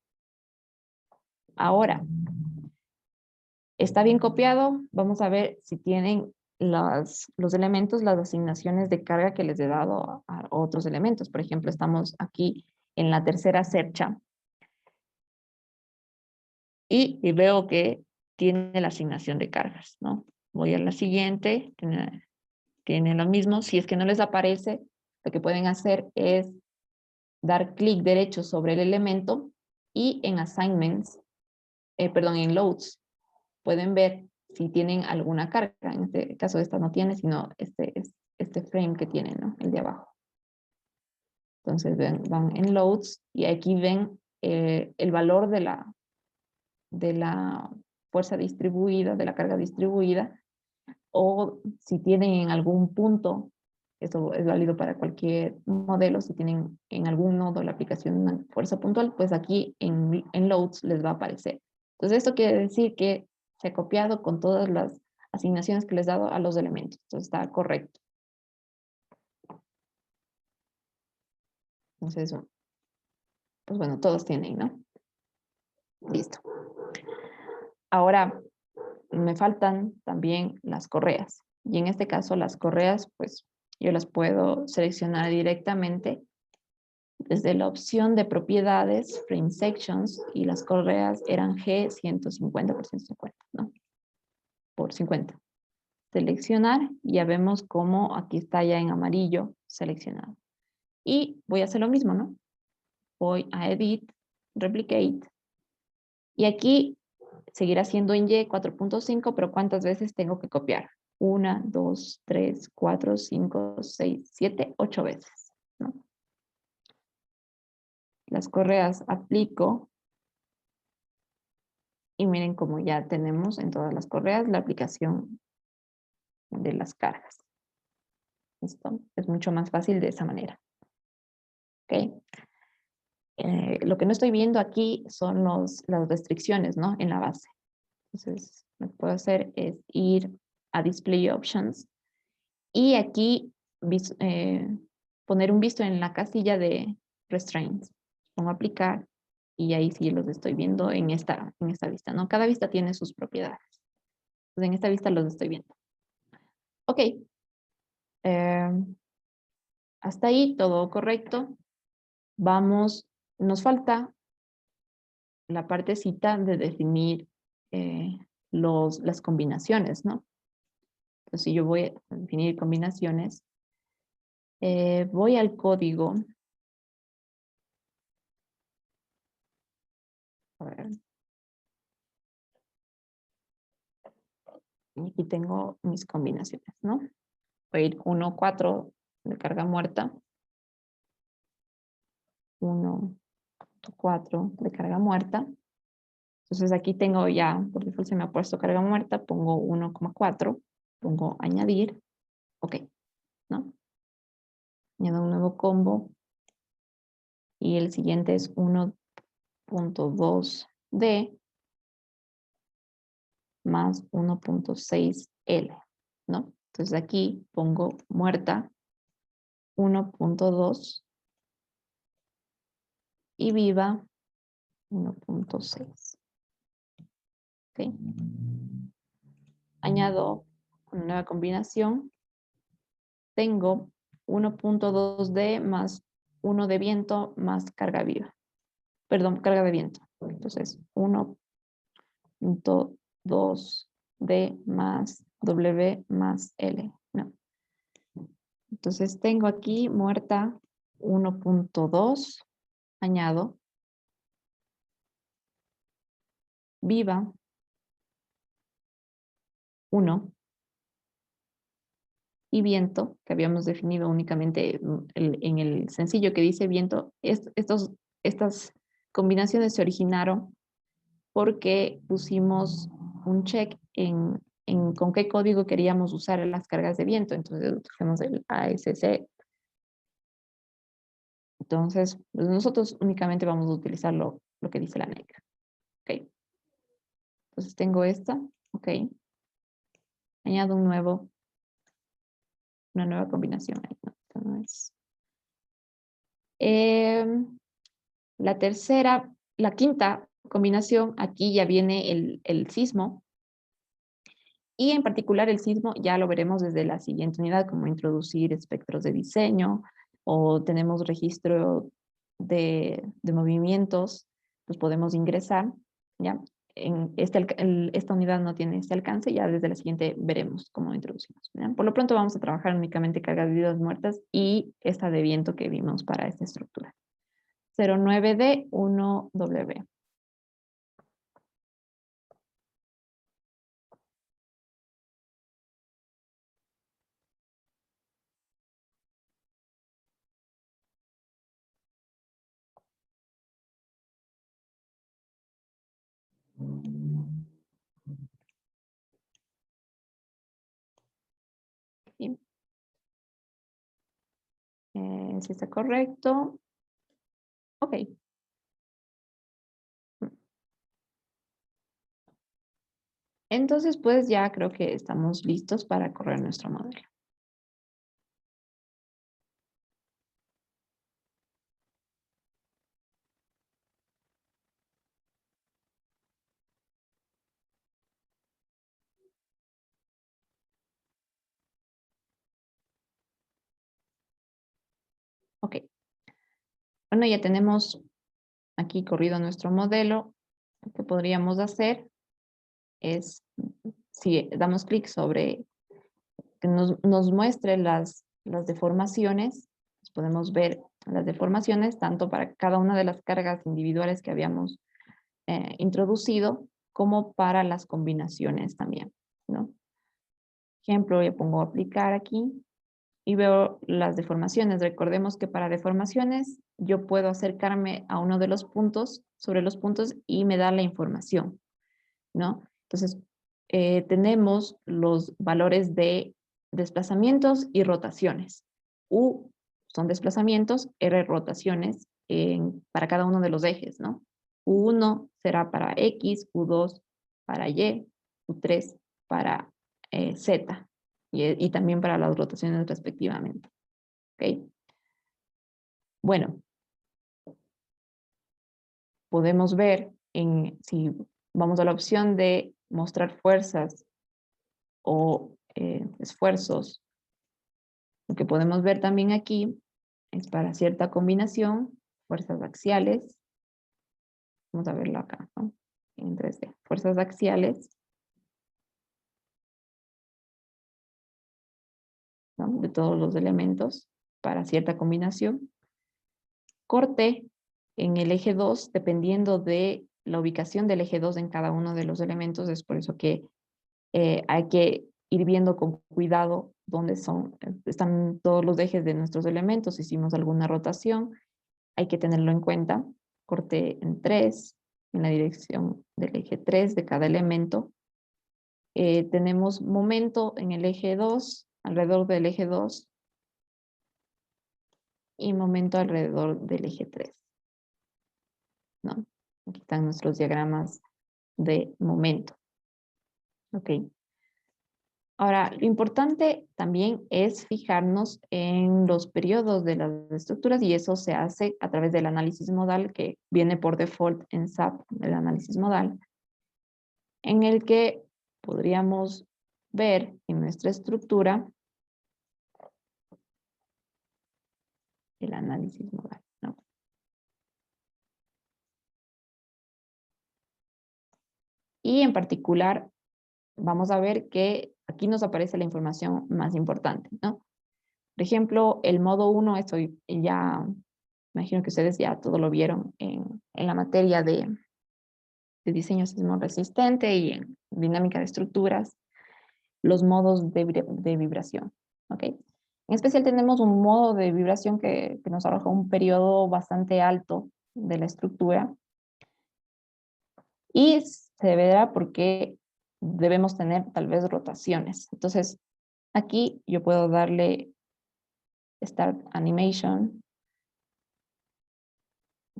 Ahora, está bien copiado. Vamos a ver si tienen los elementos, las asignaciones de carga que les he dado a otros elementos. Por ejemplo, estamos aquí en la tercera cercha. Y veo que tiene la asignación de cargas, ¿no? Voy a la siguiente, tiene lo mismo. Si es que no les aparece, lo que pueden hacer es dar clic derecho sobre el elemento y en assignments, en loads, pueden ver si tienen alguna carga. En este caso esta no tiene, sino este frame que tiene, ¿no? El de abajo. Entonces van en loads y aquí ven el valor de la fuerza distribuida, de la carga distribuida, o si tienen en algún punto, esto es válido para cualquier modelo, si tienen en algún nodo la aplicación de una fuerza puntual, pues aquí en loads les va a aparecer. Entonces esto quiere decir que se ha copiado con todas las asignaciones que les he dado a los elementos. Entonces está correcto. Entonces, pues bueno, todos tienen, ¿no? Listo. Ahora, me faltan también las correas. Y en este caso, las correas, pues yo las puedo seleccionar directamente desde la opción de propiedades, frame sections, y las correas eran G150 por 150, ¿no? Por 50. Seleccionar, y ya vemos cómo aquí está ya en amarillo seleccionado. Y voy a hacer lo mismo, ¿no? Voy a Edit, Replicate, y aquí seguirá siendo en Y 4.5, pero ¿cuántas veces tengo que copiar? 1, 2, 3, 4, 5, 6, 7, 8 veces, ¿no? Las correas aplico y miren cómo ya tenemos en todas las correas la aplicación de las cargas. ¿Listo? Es mucho más fácil de esa manera. ¿Ok? Lo que no estoy viendo aquí son las restricciones, ¿no? En la base. Entonces, lo que puedo hacer es ir a Display Options y aquí poner un visto en la casilla de Restraints. Pongo aplicar y ahí sí los estoy viendo en esta vista, ¿no? Cada vista tiene sus propiedades. Entonces, en esta vista los estoy viendo. Ok. Hasta ahí todo correcto. Vamos, nos falta la partecita de definir las combinaciones, ¿no? Entonces, si yo voy a definir combinaciones, voy al código. A ver. Y aquí tengo mis combinaciones, ¿no? Voy a ir 1, 4 de carga muerta. 1, 4 de carga muerta. Entonces aquí tengo ya, por default se me ha puesto carga muerta, pongo 1,4, pongo añadir, ok, ¿no? Añado un nuevo combo y el siguiente es 1.2D más 1.6L, ¿no? Entonces aquí pongo muerta 1.2 y viva 1.6. ¿Ok? Añado una nueva combinación. Tengo 1.2D más 1 de viento más carga viva. Perdón, carga de viento. Entonces, 1.2D más W más L. No. Entonces, tengo aquí muerta 1.2. Añado. Viva 1. Y viento, que habíamos definido únicamente en el sencillo que dice viento, estas combinaciones se originaron porque pusimos un check en con qué código queríamos usar las cargas de viento. Entonces usamos el ASC. Entonces, pues nosotros únicamente vamos a utilizar lo que dice la NEC. Ok. Entonces tengo esta. Ok. Añado una nueva combinación. No, esta no es. La quinta combinación, aquí ya viene el sismo. Y en particular el sismo ya lo veremos desde la siguiente unidad, como introducir espectros de diseño, o tenemos registro de movimientos, los podemos ingresar, ¿ya? Esta unidad no tiene este alcance, ya desde la siguiente veremos cómo introducimos, ¿ya? Por lo pronto vamos a trabajar únicamente cargas de vidas muertas y esta de viento que vimos para esta estructura. 09D1W. ¿Sí? Si está correcto. Ok. Entonces, pues ya creo que estamos listos para correr nuestro modelo. Ok. Bueno, ya tenemos aquí corrido nuestro modelo. Lo que podríamos hacer es, si damos clic sobre que nos muestre las deformaciones, pues podemos ver las deformaciones tanto para cada una de las cargas individuales que habíamos introducido, como para las combinaciones también, ¿no? Ejemplo, yo pongo aplicar aquí y veo las deformaciones. Recordemos que para deformaciones yo puedo acercarme a uno de los puntos, sobre los puntos, y me da la información, ¿no? Entonces, tenemos los valores de desplazamientos y rotaciones. U son desplazamientos, R rotaciones para cada uno de los ejes, ¿no? U1 será para X, U2 para Y, U3 para Z, y también para las rotaciones respectivamente. ¿Ok? Bueno, podemos ver si vamos a la opción de mostrar fuerzas o esfuerzos, lo que podemos ver también aquí es para cierta combinación, fuerzas axiales. Vamos a verlo acá, ¿no? En 3D. Fuerzas axiales, ¿no? De todos los elementos para cierta combinación. Corte en el eje 2, dependiendo de la ubicación del eje 2 en cada uno de los elementos. Es por eso que hay que ir viendo con cuidado dónde están todos los ejes de nuestros elementos. Si hicimos alguna rotación, hay que tenerlo en cuenta. Corte en 3, en la dirección del eje 3 de cada elemento. Tenemos momento en el eje 2, alrededor del eje 2, y momento alrededor del eje 3. ¿No? Aquí están nuestros diagramas de momento. Ok. Ahora, lo importante también es fijarnos en los periodos de las estructuras y eso se hace a través del análisis modal que viene por default en SAP, el análisis modal, en el que podríamos ver en nuestra estructura el análisis modal, ¿no? Y en particular, vamos a ver que aquí nos aparece la información más importante, ¿no? Por ejemplo, el modo 1, esto ya, imagino que ustedes ya todo lo vieron en la materia de diseño sismo resistente y en dinámica de estructuras, los modos de vibración, ¿ok? En especial tenemos un modo de vibración que nos arroja un periodo bastante alto de la estructura y se verá porque debemos tener tal vez rotaciones. Entonces, aquí yo puedo darle Start Animation,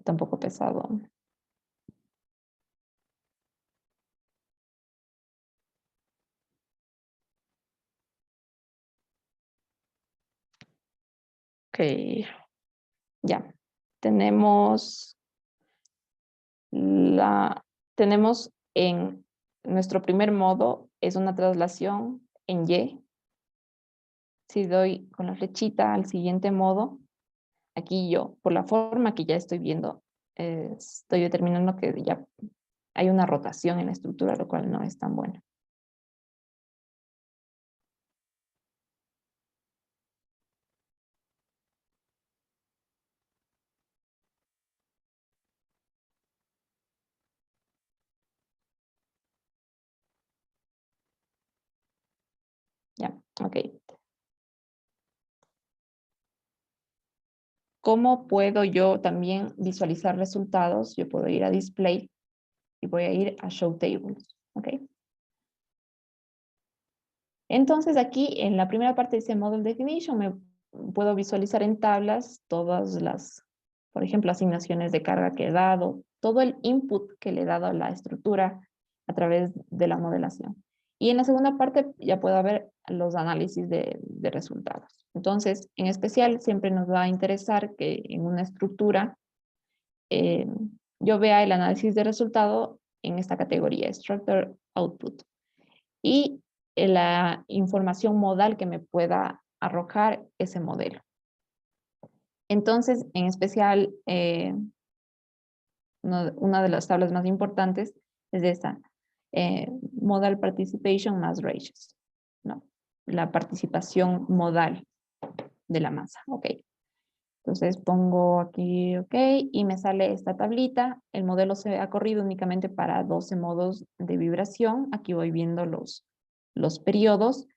tampoco pesado. Ok, ya. Tenemos en nuestro primer modo, es una traslación en Y. Si doy con la flechita al siguiente modo, aquí yo, por la forma que ya estoy viendo, estoy determinando que ya hay una rotación en la estructura, lo cual no es tan bueno. Ya, ok. ¿Cómo puedo yo también visualizar resultados? Yo puedo ir a Display y voy a ir a Show Tables, ¿ok? Entonces aquí en la primera parte dice Model Definition, me puedo visualizar en tablas todas las, por ejemplo, asignaciones de carga que he dado, todo el input que le he dado a la estructura a través de la modelación. Y en la segunda parte ya puedo ver los análisis de resultados. Entonces, en especial, siempre nos va a interesar que en una estructura yo vea el análisis de resultado en esta categoría, Structure Output. Y la información modal que me pueda arrojar ese modelo. Entonces, en especial, una de las tablas más importantes es esta, Modal Participation Mass Ratios, ¿no? La participación modal de la masa, ¿ok? Entonces pongo aquí, ok, y me sale esta tablita. El modelo se ha corrido únicamente para 12 modos de vibración. Aquí voy viendo los periodos.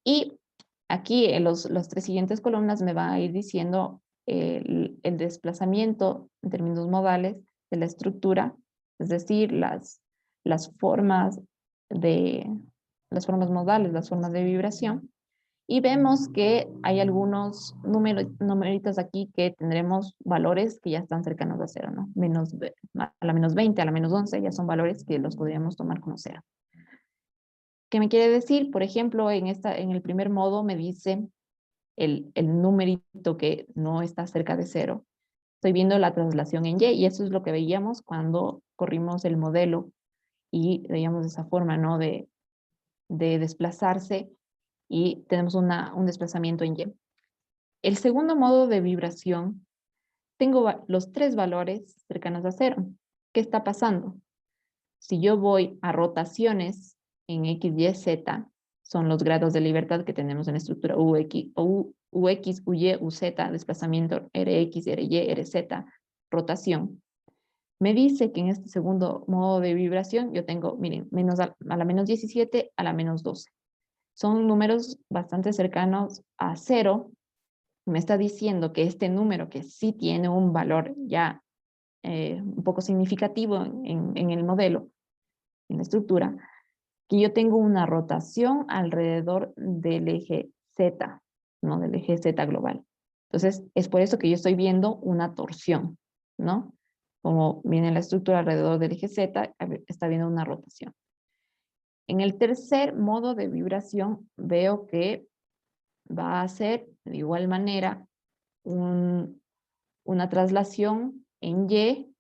Y aquí en las tres siguientes columnas me va a ir diciendo el desplazamiento en términos modales de la estructura, es decir, las formas modales, las formas de vibración. Y vemos que hay algunos numeritos aquí que tendremos valores que ya están cercanos a cero, ¿no? A la menos 20, a la menos 11, ya son valores que los podríamos tomar como cero. ¿Qué me quiere decir? Por ejemplo, en el primer modo me dice el numerito que no está cerca de cero. Estoy viendo la traslación en Y y eso es lo que veíamos cuando corrimos el modelo y veíamos esa forma, ¿no? De desplazarse y tenemos un desplazamiento en Y. El segundo modo de vibración, tengo los tres valores cercanos a cero. ¿Qué está pasando? Si yo voy a rotaciones en X, Y, Z, son los grados de libertad que tenemos en la estructura UX, UY, UZ, desplazamiento RX, RY, RZ, rotación. Me dice que en este segundo modo de vibración yo tengo, miren, a la menos 17, a la menos 12. Son números bastante cercanos a cero. Me está diciendo que este número, que sí tiene un valor ya un poco significativo en el modelo, en la estructura, que yo tengo una rotación alrededor del eje Z, ¿no? Del eje Z global. Entonces, es por eso que yo estoy viendo una torsión, ¿no? Como viene la estructura alrededor del eje Z, está viendo una rotación. En el tercer modo de vibración veo que va a ser de igual manera una traslación en Y,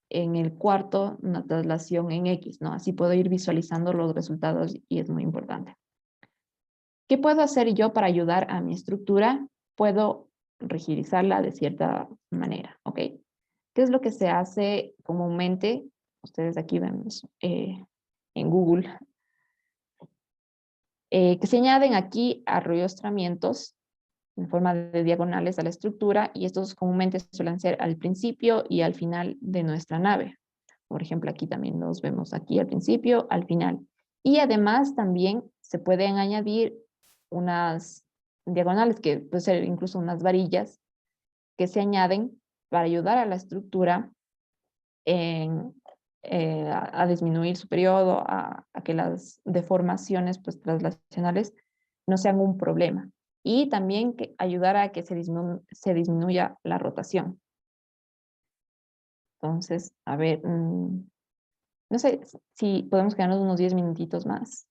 en el cuarto una traslación en X, ¿no? Así puedo ir visualizando los resultados y es muy importante. ¿Qué puedo hacer yo para ayudar a mi estructura? Puedo rigidizarla de cierta manera, ¿ok? ¿Qué es lo que se hace comúnmente? Ustedes aquí ven en Google, que se añaden aquí arroyostramientos en forma de diagonales a la estructura y estos comúnmente suelen ser al principio y al final de nuestra nave. Por ejemplo, aquí también los vemos aquí al principio, al final. Y además también se pueden añadir unas diagonales, que puede ser incluso unas varillas, que se añaden para ayudar a la estructura a disminuir su periodo, a que las deformaciones pues, traslacionales no sean un problema. Y también que ayudar a que se disminuya la rotación. Entonces, a ver, no sé si podemos quedarnos unos 10 minutitos más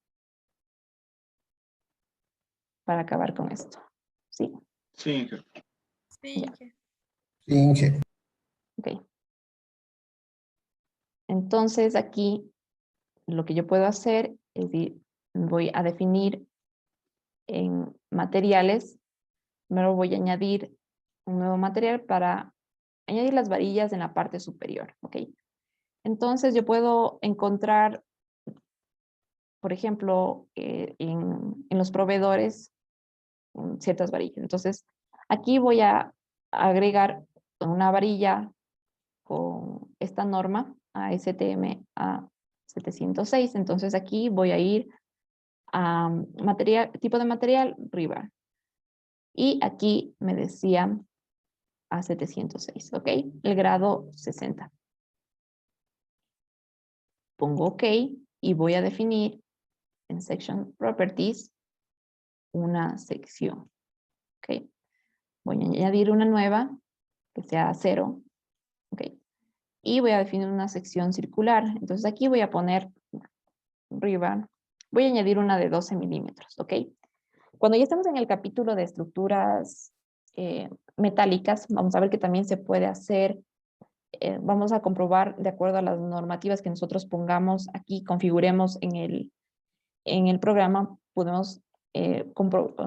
para acabar con esto. Sí, Sí, Sí, Ya. que- Sí, Inge. ok. Entonces aquí lo que yo puedo hacer es decir, voy a definir en materiales, primero voy a añadir un nuevo material para añadir las varillas en la parte superior, ¿ok? Entonces yo puedo encontrar, por ejemplo, en los proveedores ciertas varillas. Entonces aquí voy a agregar una varilla con esta norma ASTM a 706. Entonces aquí voy a ir a material, tipo de material, Riva. Y aquí me decía a 706, ¿ok? El grado 60. Pongo OK y voy a definir en Section Properties una sección, ¿ok? Voy a añadir una nueva que sea 0, ¿ok? Y voy a definir una sección circular. Entonces aquí voy a poner arriba, voy a añadir una de 12 milímetros, ¿ok? Cuando ya estamos en el capítulo de estructuras metálicas, vamos a ver que también se puede hacer, vamos a comprobar de acuerdo a las normativas que nosotros pongamos aquí, configuremos en el programa, podemos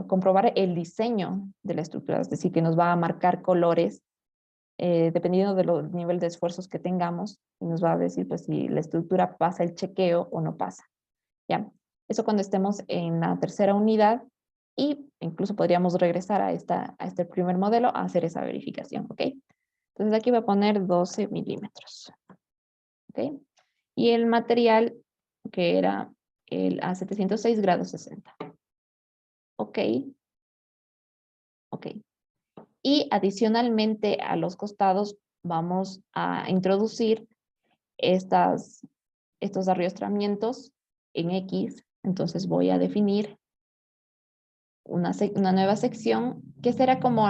comprobar el diseño de la estructura, es decir, que nos va a marcar colores dependiendo del nivel de esfuerzos que tengamos, y nos va a decir pues si la estructura pasa el chequeo o no pasa. ¿Ya? Eso cuando estemos en la tercera unidad y incluso podríamos regresar a este primer modelo a hacer esa verificación, ¿ok? Entonces aquí voy a poner 12 milímetros, ¿ok? Y el material que era el A706 grados 60. Ok. Ok. Y adicionalmente a los costados vamos a introducir estos arriostramientos en X. Entonces voy a definir una nueva sección que será como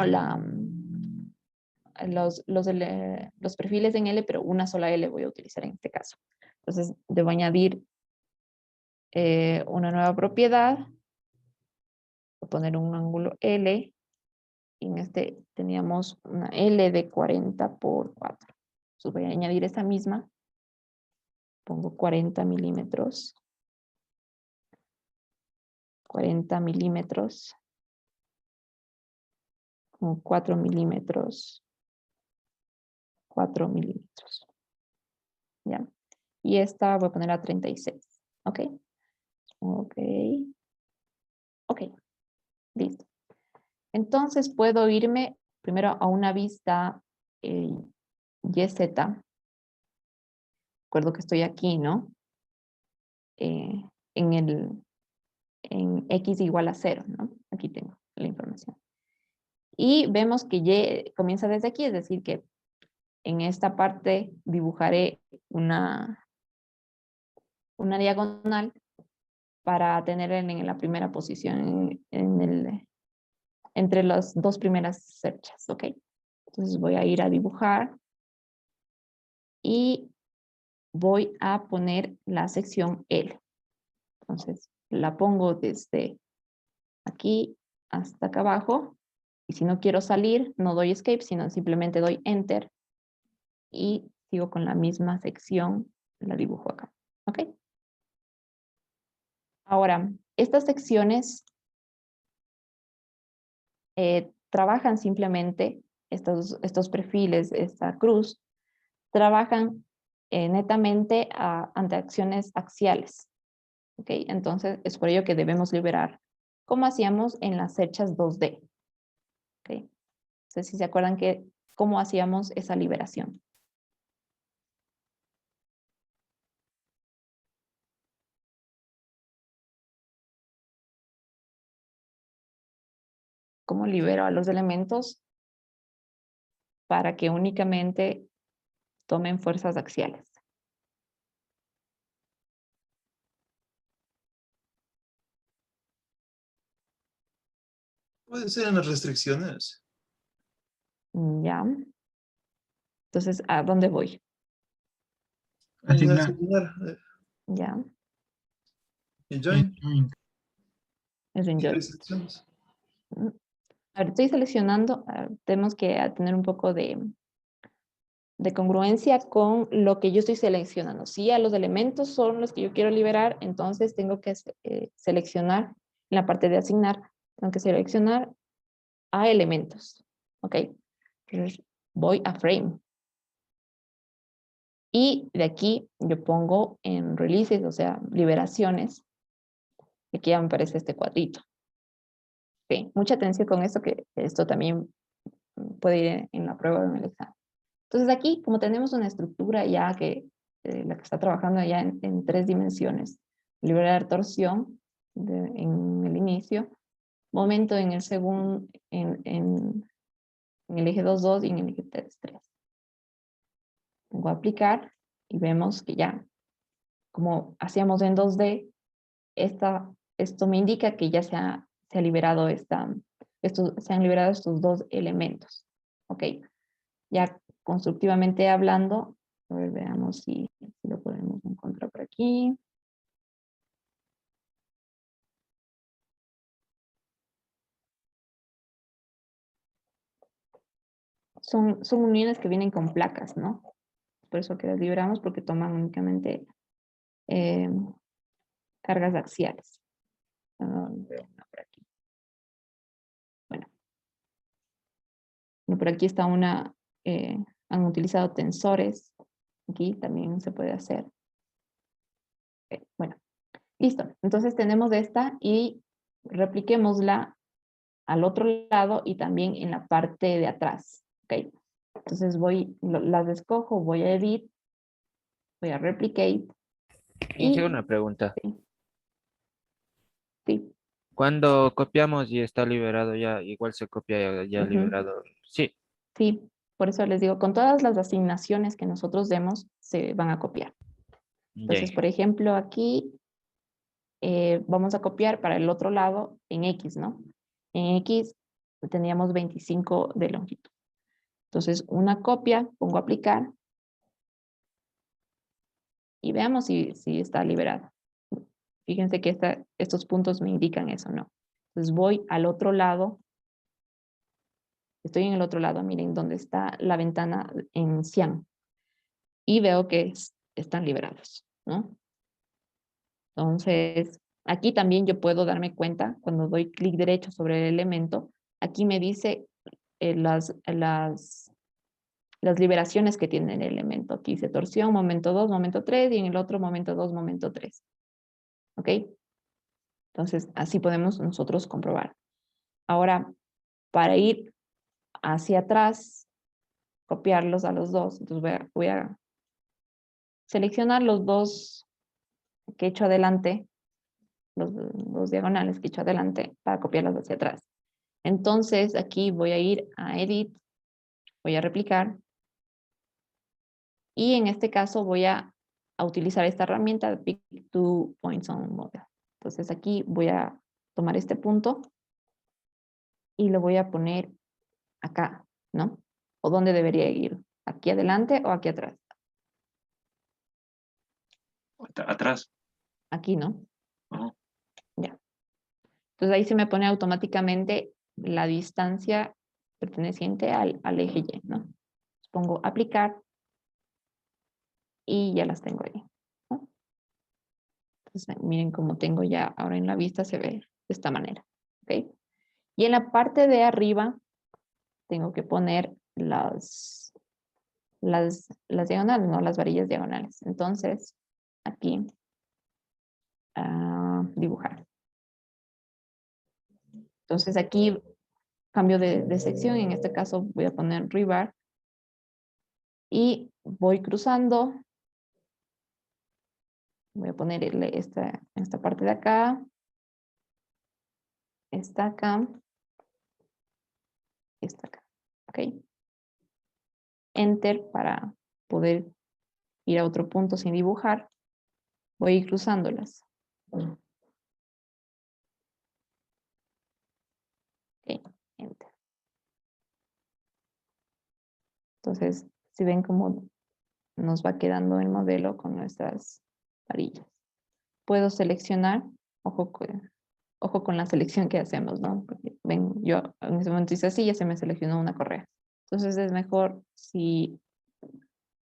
los perfiles en L, pero una sola L voy a utilizar en este caso. Entonces debo añadir una nueva propiedad, voy a poner un ángulo L, y en este teníamos una L de 40 por 4. Entonces voy a añadir esa misma, pongo 40 milímetros, 40 milímetros, con 4 milímetros, 4 milímetros. ¿Ya? Y esta voy a poner a 36. ¿Ok? Ok. Ok. Listo. Entonces puedo irme primero a una vista YZ. Recuerdo que estoy aquí, ¿no? En X igual a 0, ¿no? Aquí tengo la información. Y vemos que Y comienza desde aquí, es decir, que en esta parte dibujaré una diagonal para tener en la primera posición entre las dos primeras cerchas, ¿ok? Entonces voy a ir a dibujar y voy a poner la sección L, Entonces, la pongo desde aquí hasta acá abajo. Y si no quiero salir, no doy escape, sino simplemente doy enter. Y sigo con la misma sección, la dibujo acá. ¿Ok? Ahora, estas secciones trabajan simplemente, estos perfiles, esta cruz, trabajan netamente ante acciones axiales. ¿Ok? Entonces, es por ello que debemos liberar, como hacíamos en las hechas 2D. ¿Ok? No sé si se acuerdan que cómo hacíamos esa liberación. ¿Cómo libero a los elementos para que únicamente tomen fuerzas axiales? Puede ser en las restricciones. Ya. Entonces, ¿a dónde voy? Asignar. Asignar, Ya. y join. Es en Y join. restricciones. A ver, estoy seleccionando, tenemos que tener un poco de congruencia con lo que yo estoy seleccionando. Si a los elementos son los que yo quiero liberar, entonces tengo que seleccionar en la parte de asignar, tengo que seleccionar a elementos. ¿Ok? Entonces voy a frame. Y de aquí yo pongo en releases, o sea, liberaciones. Aquí ya me aparece este cuadrito. ¿Ok? Mucha atención con esto, que esto también puede ir en la prueba o en el examen. Entonces aquí, como tenemos una estructura ya que la que está trabajando ya en 3 dimensiones, liberar torsión en el inicio, momento en el segundo, en el eje 2,2 y en el eje 3,3. Pongo a aplicar y vemos que ya, como hacíamos en 2D, esto me indica que ya se ha liberado se han liberado estos 2 elementos. Ok, ya constructivamente hablando, a ver, veamos si lo podemos encontrar por aquí. Son uniones que vienen con placas, ¿no? Por eso que las liberamos, porque toman únicamente cargas axiales. Veo una por aquí. Bueno, por aquí está una, han utilizado tensores. Aquí también se puede hacer. Bueno, listo. Entonces tenemos esta y repliquémosla al otro lado y también en la parte de atrás. ¿Ok? Entonces las escojo, voy a edit, voy a replicate. Hice una pregunta. Sí. Cuando copiamos y está liberado ya, igual se copia ya Ujú. liberado. Sí, Sí, por eso les digo, con todas las asignaciones que nosotros demos, se van a copiar. Entonces, ya. por ejemplo, aquí vamos a copiar para el otro lado en X, ¿no? En X teníamos 25 de longitud. Entonces, una copia, pongo aplicar y veamos si está liberada. Fíjense que estos puntos me indican eso, ¿no? Entonces voy al otro lado. Estoy en el otro lado, miren, donde está la ventana en cian. Y veo que están liberados, ¿no? Entonces, aquí también yo puedo darme cuenta, cuando doy clic derecho sobre el elemento, aquí me dice las liberaciones que tiene el elemento. Aquí dice torsión, momento 2, momento 3, y en el otro momento 2, momento 3. ¿Ok? Entonces, así podemos nosotros comprobar. Ahora, para ir hacia atrás, copiarlos a los dos, entonces voy a seleccionar los dos que he hecho adelante, los dos diagonales que he hecho adelante, para copiarlos hacia atrás. Entonces, aquí voy a ir a Edit, voy a replicar, y en este caso voy a utilizar esta herramienta de Pick Two Points on Model. Entonces aquí voy a tomar este punto y lo voy a poner acá, ¿no? ¿O dónde debería ir? ¿Aquí adelante o aquí atrás? Atrás. Aquí, ¿no? Ajá. Ya. Entonces ahí se me pone automáticamente la distancia perteneciente al eje Y, ¿no? Pongo aplicar y ya las tengo ahí, ¿no? Entonces miren cómo tengo ya ahora en la vista, se ve de esta manera, ¿ok? Y en la parte de arriba tengo que poner las diagonales, ¿no? Las varillas diagonales. Entonces, aquí, dibujar. Entonces aquí cambio de sección, en este caso voy a poner rebar y voy cruzando. Voy a ponerle esta parte de acá, esta acá, esta acá, ¿ok? Enter para poder ir a otro punto sin dibujar. Voy a ir cruzándolas. Ok, enter. Entonces, si ven cómo nos va quedando el modelo con nuestras varillas. Puedo seleccionar, ojo con la selección que hacemos, ¿no? Porque ven, yo en ese momento hice así, ya se me seleccionó una correa. Entonces es mejor si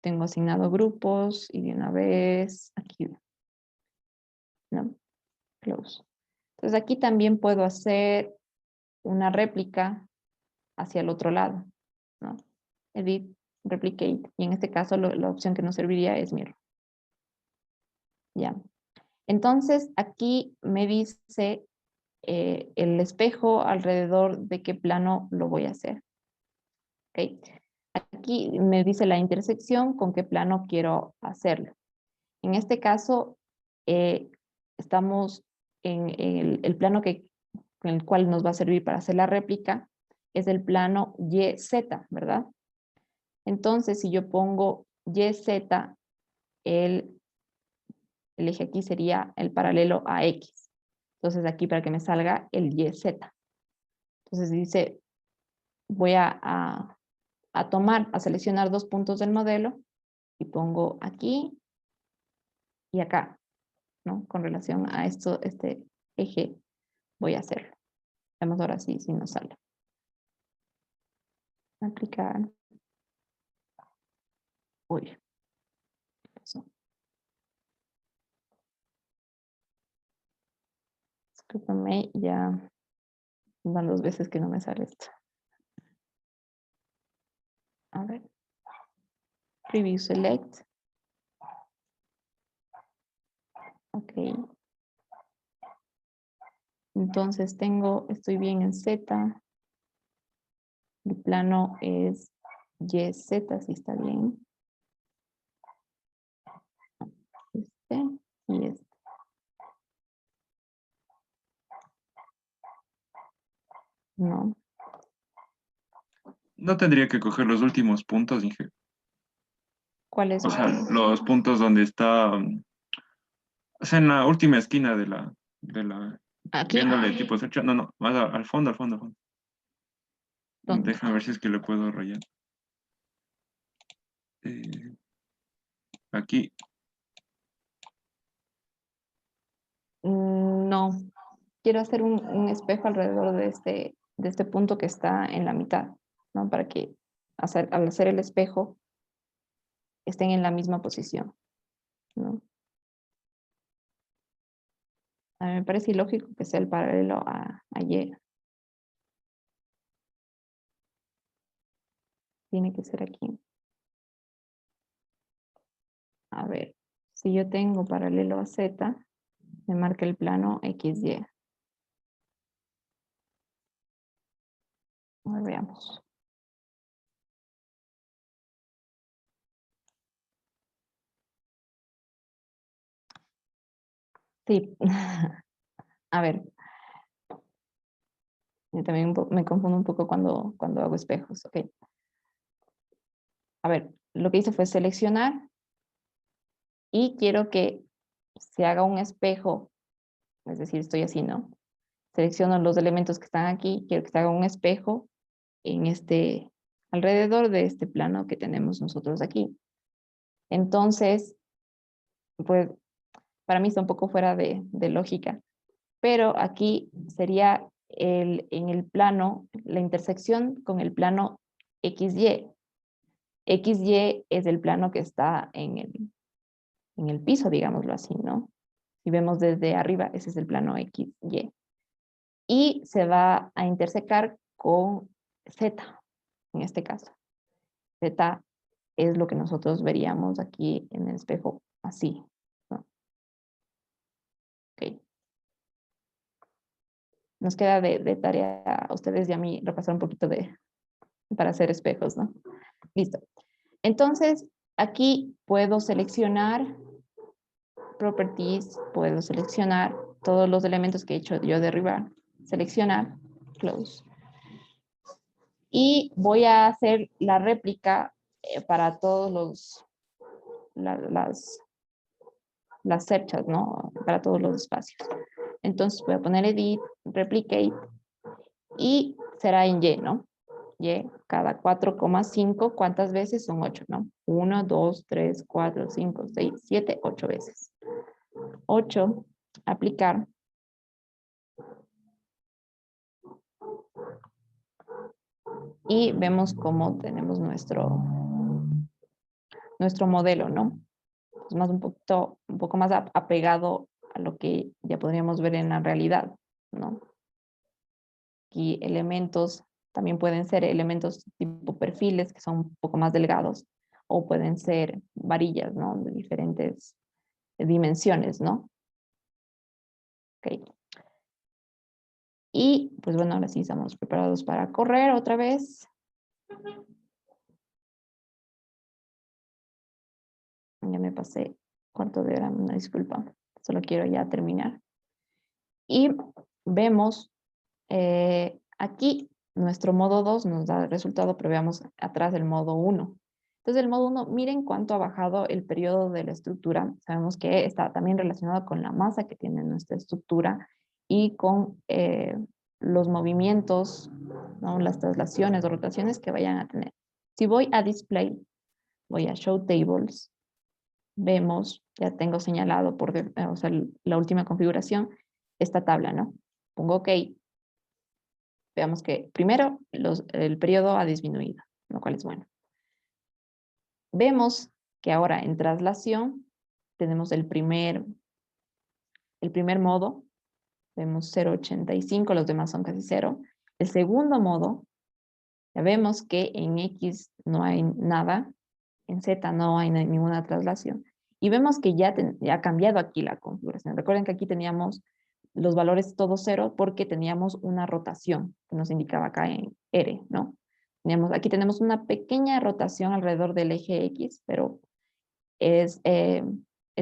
tengo asignado grupos y de una vez aquí, ¿no? Close. Entonces aquí también puedo hacer una réplica hacia el otro lado, ¿no? Edit, replicate, y en este caso la opción que nos serviría es mirror. Ya. Entonces aquí me dice el espejo alrededor de qué plano lo voy a hacer. ¿Okay? Aquí me dice la intersección con qué plano quiero hacerlo. En este caso, estamos en el plano con el cual nos va a servir para hacer la réplica, es el plano YZ, ¿verdad? Entonces, si yo pongo YZ, el eje aquí sería el paralelo a X. Entonces, aquí para que me salga el YZ. Entonces dice, voy a seleccionar dos puntos del modelo y pongo aquí y acá, ¿no? Con relación a este eje, voy a hacerlo. Vamos ahora sí, si nos sale. Aplicar. Uy. Eso. Discúlpame, ya van 2 veces que no me sale esto. A ver. Preview select. Ok. Entonces estoy bien en Z. El plano es YZ, si está bien. Este y este. No. No tendría que coger los últimos puntos, Inge. ¿Cuál es? O sea, los puntos donde está, o sea, en la última esquina de la, Aquí. viéndole tipo search. No, más al fondo, al fondo, al fondo. ¿Dónde? Déjame ver si es que le puedo rayar. Aquí. No. Quiero hacer un espejo alrededor de este punto que está en la mitad, ¿no? Para que al hacer el espejo estén en la misma posición, ¿no? A mí me parece ilógico que sea el paralelo a Y. Tiene que ser aquí. A ver, si yo tengo paralelo a Z, me marca el plano XY. A ver, veamos. Sí. A ver. Yo también me confundo un poco cuando hago espejos. Ok. A ver, lo que hice fue seleccionar y quiero que se haga un espejo, es decir, estoy así, ¿no? Selecciono los elementos que están aquí, quiero que se haga un espejo en alrededor de este plano que tenemos nosotros aquí. Entonces, pues, para mí está un poco fuera de lógica pero aquí sería en el plano, la intersección con el plano XY. XY es el plano que está en el piso, digámoslo así, ¿no? Si vemos desde arriba, ese es el plano XY. Y se va a intersecar con Z, en este caso. Z es lo que nosotros veríamos aquí en el espejo, así, ¿no? Ok. Nos queda de tarea a ustedes y a mí repasar un poquito para hacer espejos, ¿no? Listo. Entonces, aquí puedo seleccionar Properties, puedo seleccionar todos los elementos que he hecho yo derribar, seleccionar, Close. Y voy a hacer la réplica para todos las cerchas, ¿no? Para todos los espacios. Entonces voy a poner Edit, Replicate, y será en Y, ¿no? Y cada 4,5, ¿cuántas veces? Son 8, ¿no? 1, 2, 3, 4, 5, 6, 7, 8 veces. 8, aplicar. Y vemos cómo tenemos nuestro modelo, ¿no? Es más un poco más apegado a lo que ya podríamos ver en la realidad, ¿no? Aquí elementos también pueden ser elementos tipo perfiles que son un poco más delgados, o pueden ser varillas, ¿no? De diferentes dimensiones, ¿no? Ok. Y pues bueno, ahora sí estamos preparados para correr otra vez. Ya me pasé cuarto de hora, una disculpa. Solo quiero ya terminar. Y vemos aquí nuestro modo 2 nos da el resultado, pero veamos atrás el modo 1. Entonces el modo 1, miren cuánto ha bajado el periodo de la estructura. Sabemos que está también relacionado con la masa que tiene nuestra estructura y con los movimientos, ¿no? Las traslaciones o rotaciones que vayan a tener. Si voy a Display, voy a Show Tables, vemos, ya tengo señalado o sea, la última configuración, esta tabla, ¿no? Pongo OK. Veamos que primero el periodo ha disminuido, lo cual es bueno. Vemos que ahora en traslación tenemos el primer modo, vemos 0,85, los demás son casi 0. El segundo modo, ya vemos que en X no hay nada, en Z no hay ninguna traslación. Y vemos que ya ha cambiado aquí la configuración. Recuerden que aquí teníamos los valores todos 0 porque teníamos una rotación que nos indicaba acá en R, ¿no? Aquí tenemos una pequeña rotación alrededor del eje X, pero es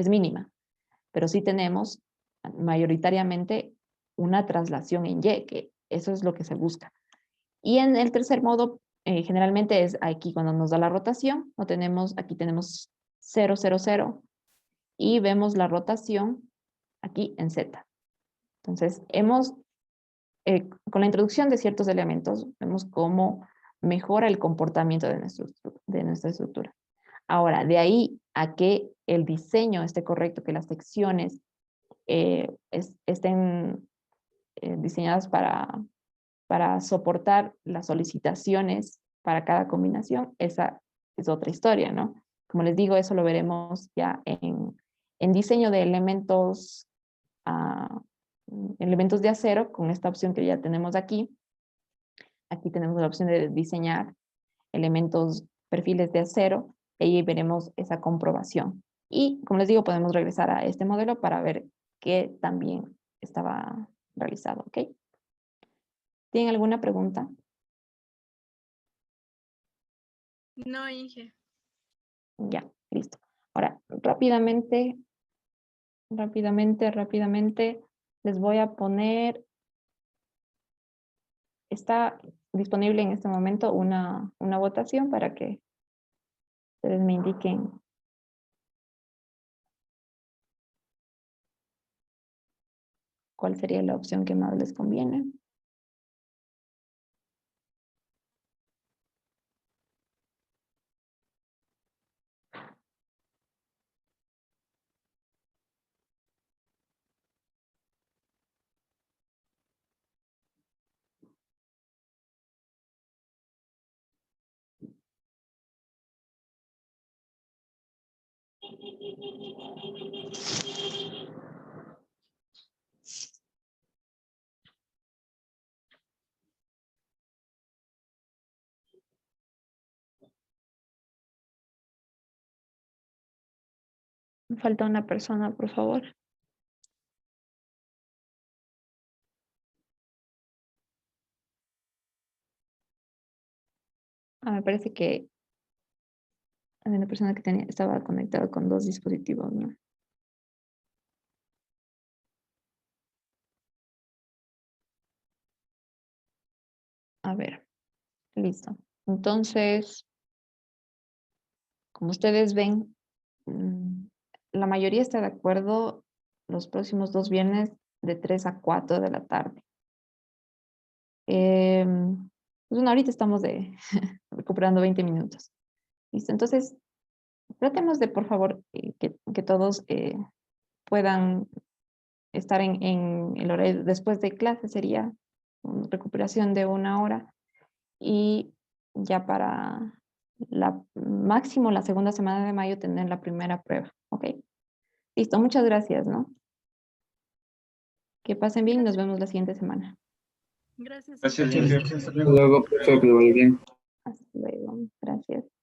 mínima. Pero sí tenemos mayoritariamente una traslación en Y, que eso es lo que se busca. Y en el tercer modo, generalmente es aquí cuando nos da la rotación, aquí tenemos 0, 0, 0, y vemos la rotación aquí en Z. Entonces, con la introducción de ciertos elementos, vemos cómo mejora el comportamiento de nuestra estructura. Ahora, de ahí a que el diseño esté correcto, que las secciones estén diseñadas para soportar las solicitaciones para cada combinación, esa es otra historia, ¿no? Como les digo, eso lo veremos ya en diseño de elementos de acero, con esta opción que ya tenemos aquí. Aquí tenemos la opción de diseñar elementos, perfiles de acero, y ahí veremos esa comprobación. Y como les digo, podemos regresar a este modelo para ver que también estaba realizado, ¿ok? ¿Tienen alguna pregunta? No, Inge. Ya, listo. Ahora, rápidamente, les voy a poner, está disponible en este momento una votación para que ustedes me indiquen cuál sería la opción que más les conviene. Me falta una persona, por favor. Me parece que había una persona que estaba conectada con dos dispositivos, ¿no? A ver, listo. Entonces, como ustedes ven, la mayoría está de acuerdo los próximos 2 viernes de 3 a 4 de la tarde. Pues bueno, ahorita estamos recuperando 20 minutos. Listo, entonces tratemos de, por favor, que todos puedan estar en el horario después de clase, sería recuperación de 1 hora, y ya para máximo la segunda semana de mayo tener la primera prueba, ¿ok? Listo, muchas gracias, ¿no? Que pasen bien y nos vemos la siguiente semana. Gracias. Gracias, Muchas Jenny. gracias. Hasta luego, profesor, que le vaya bien. Hasta luego, gracias.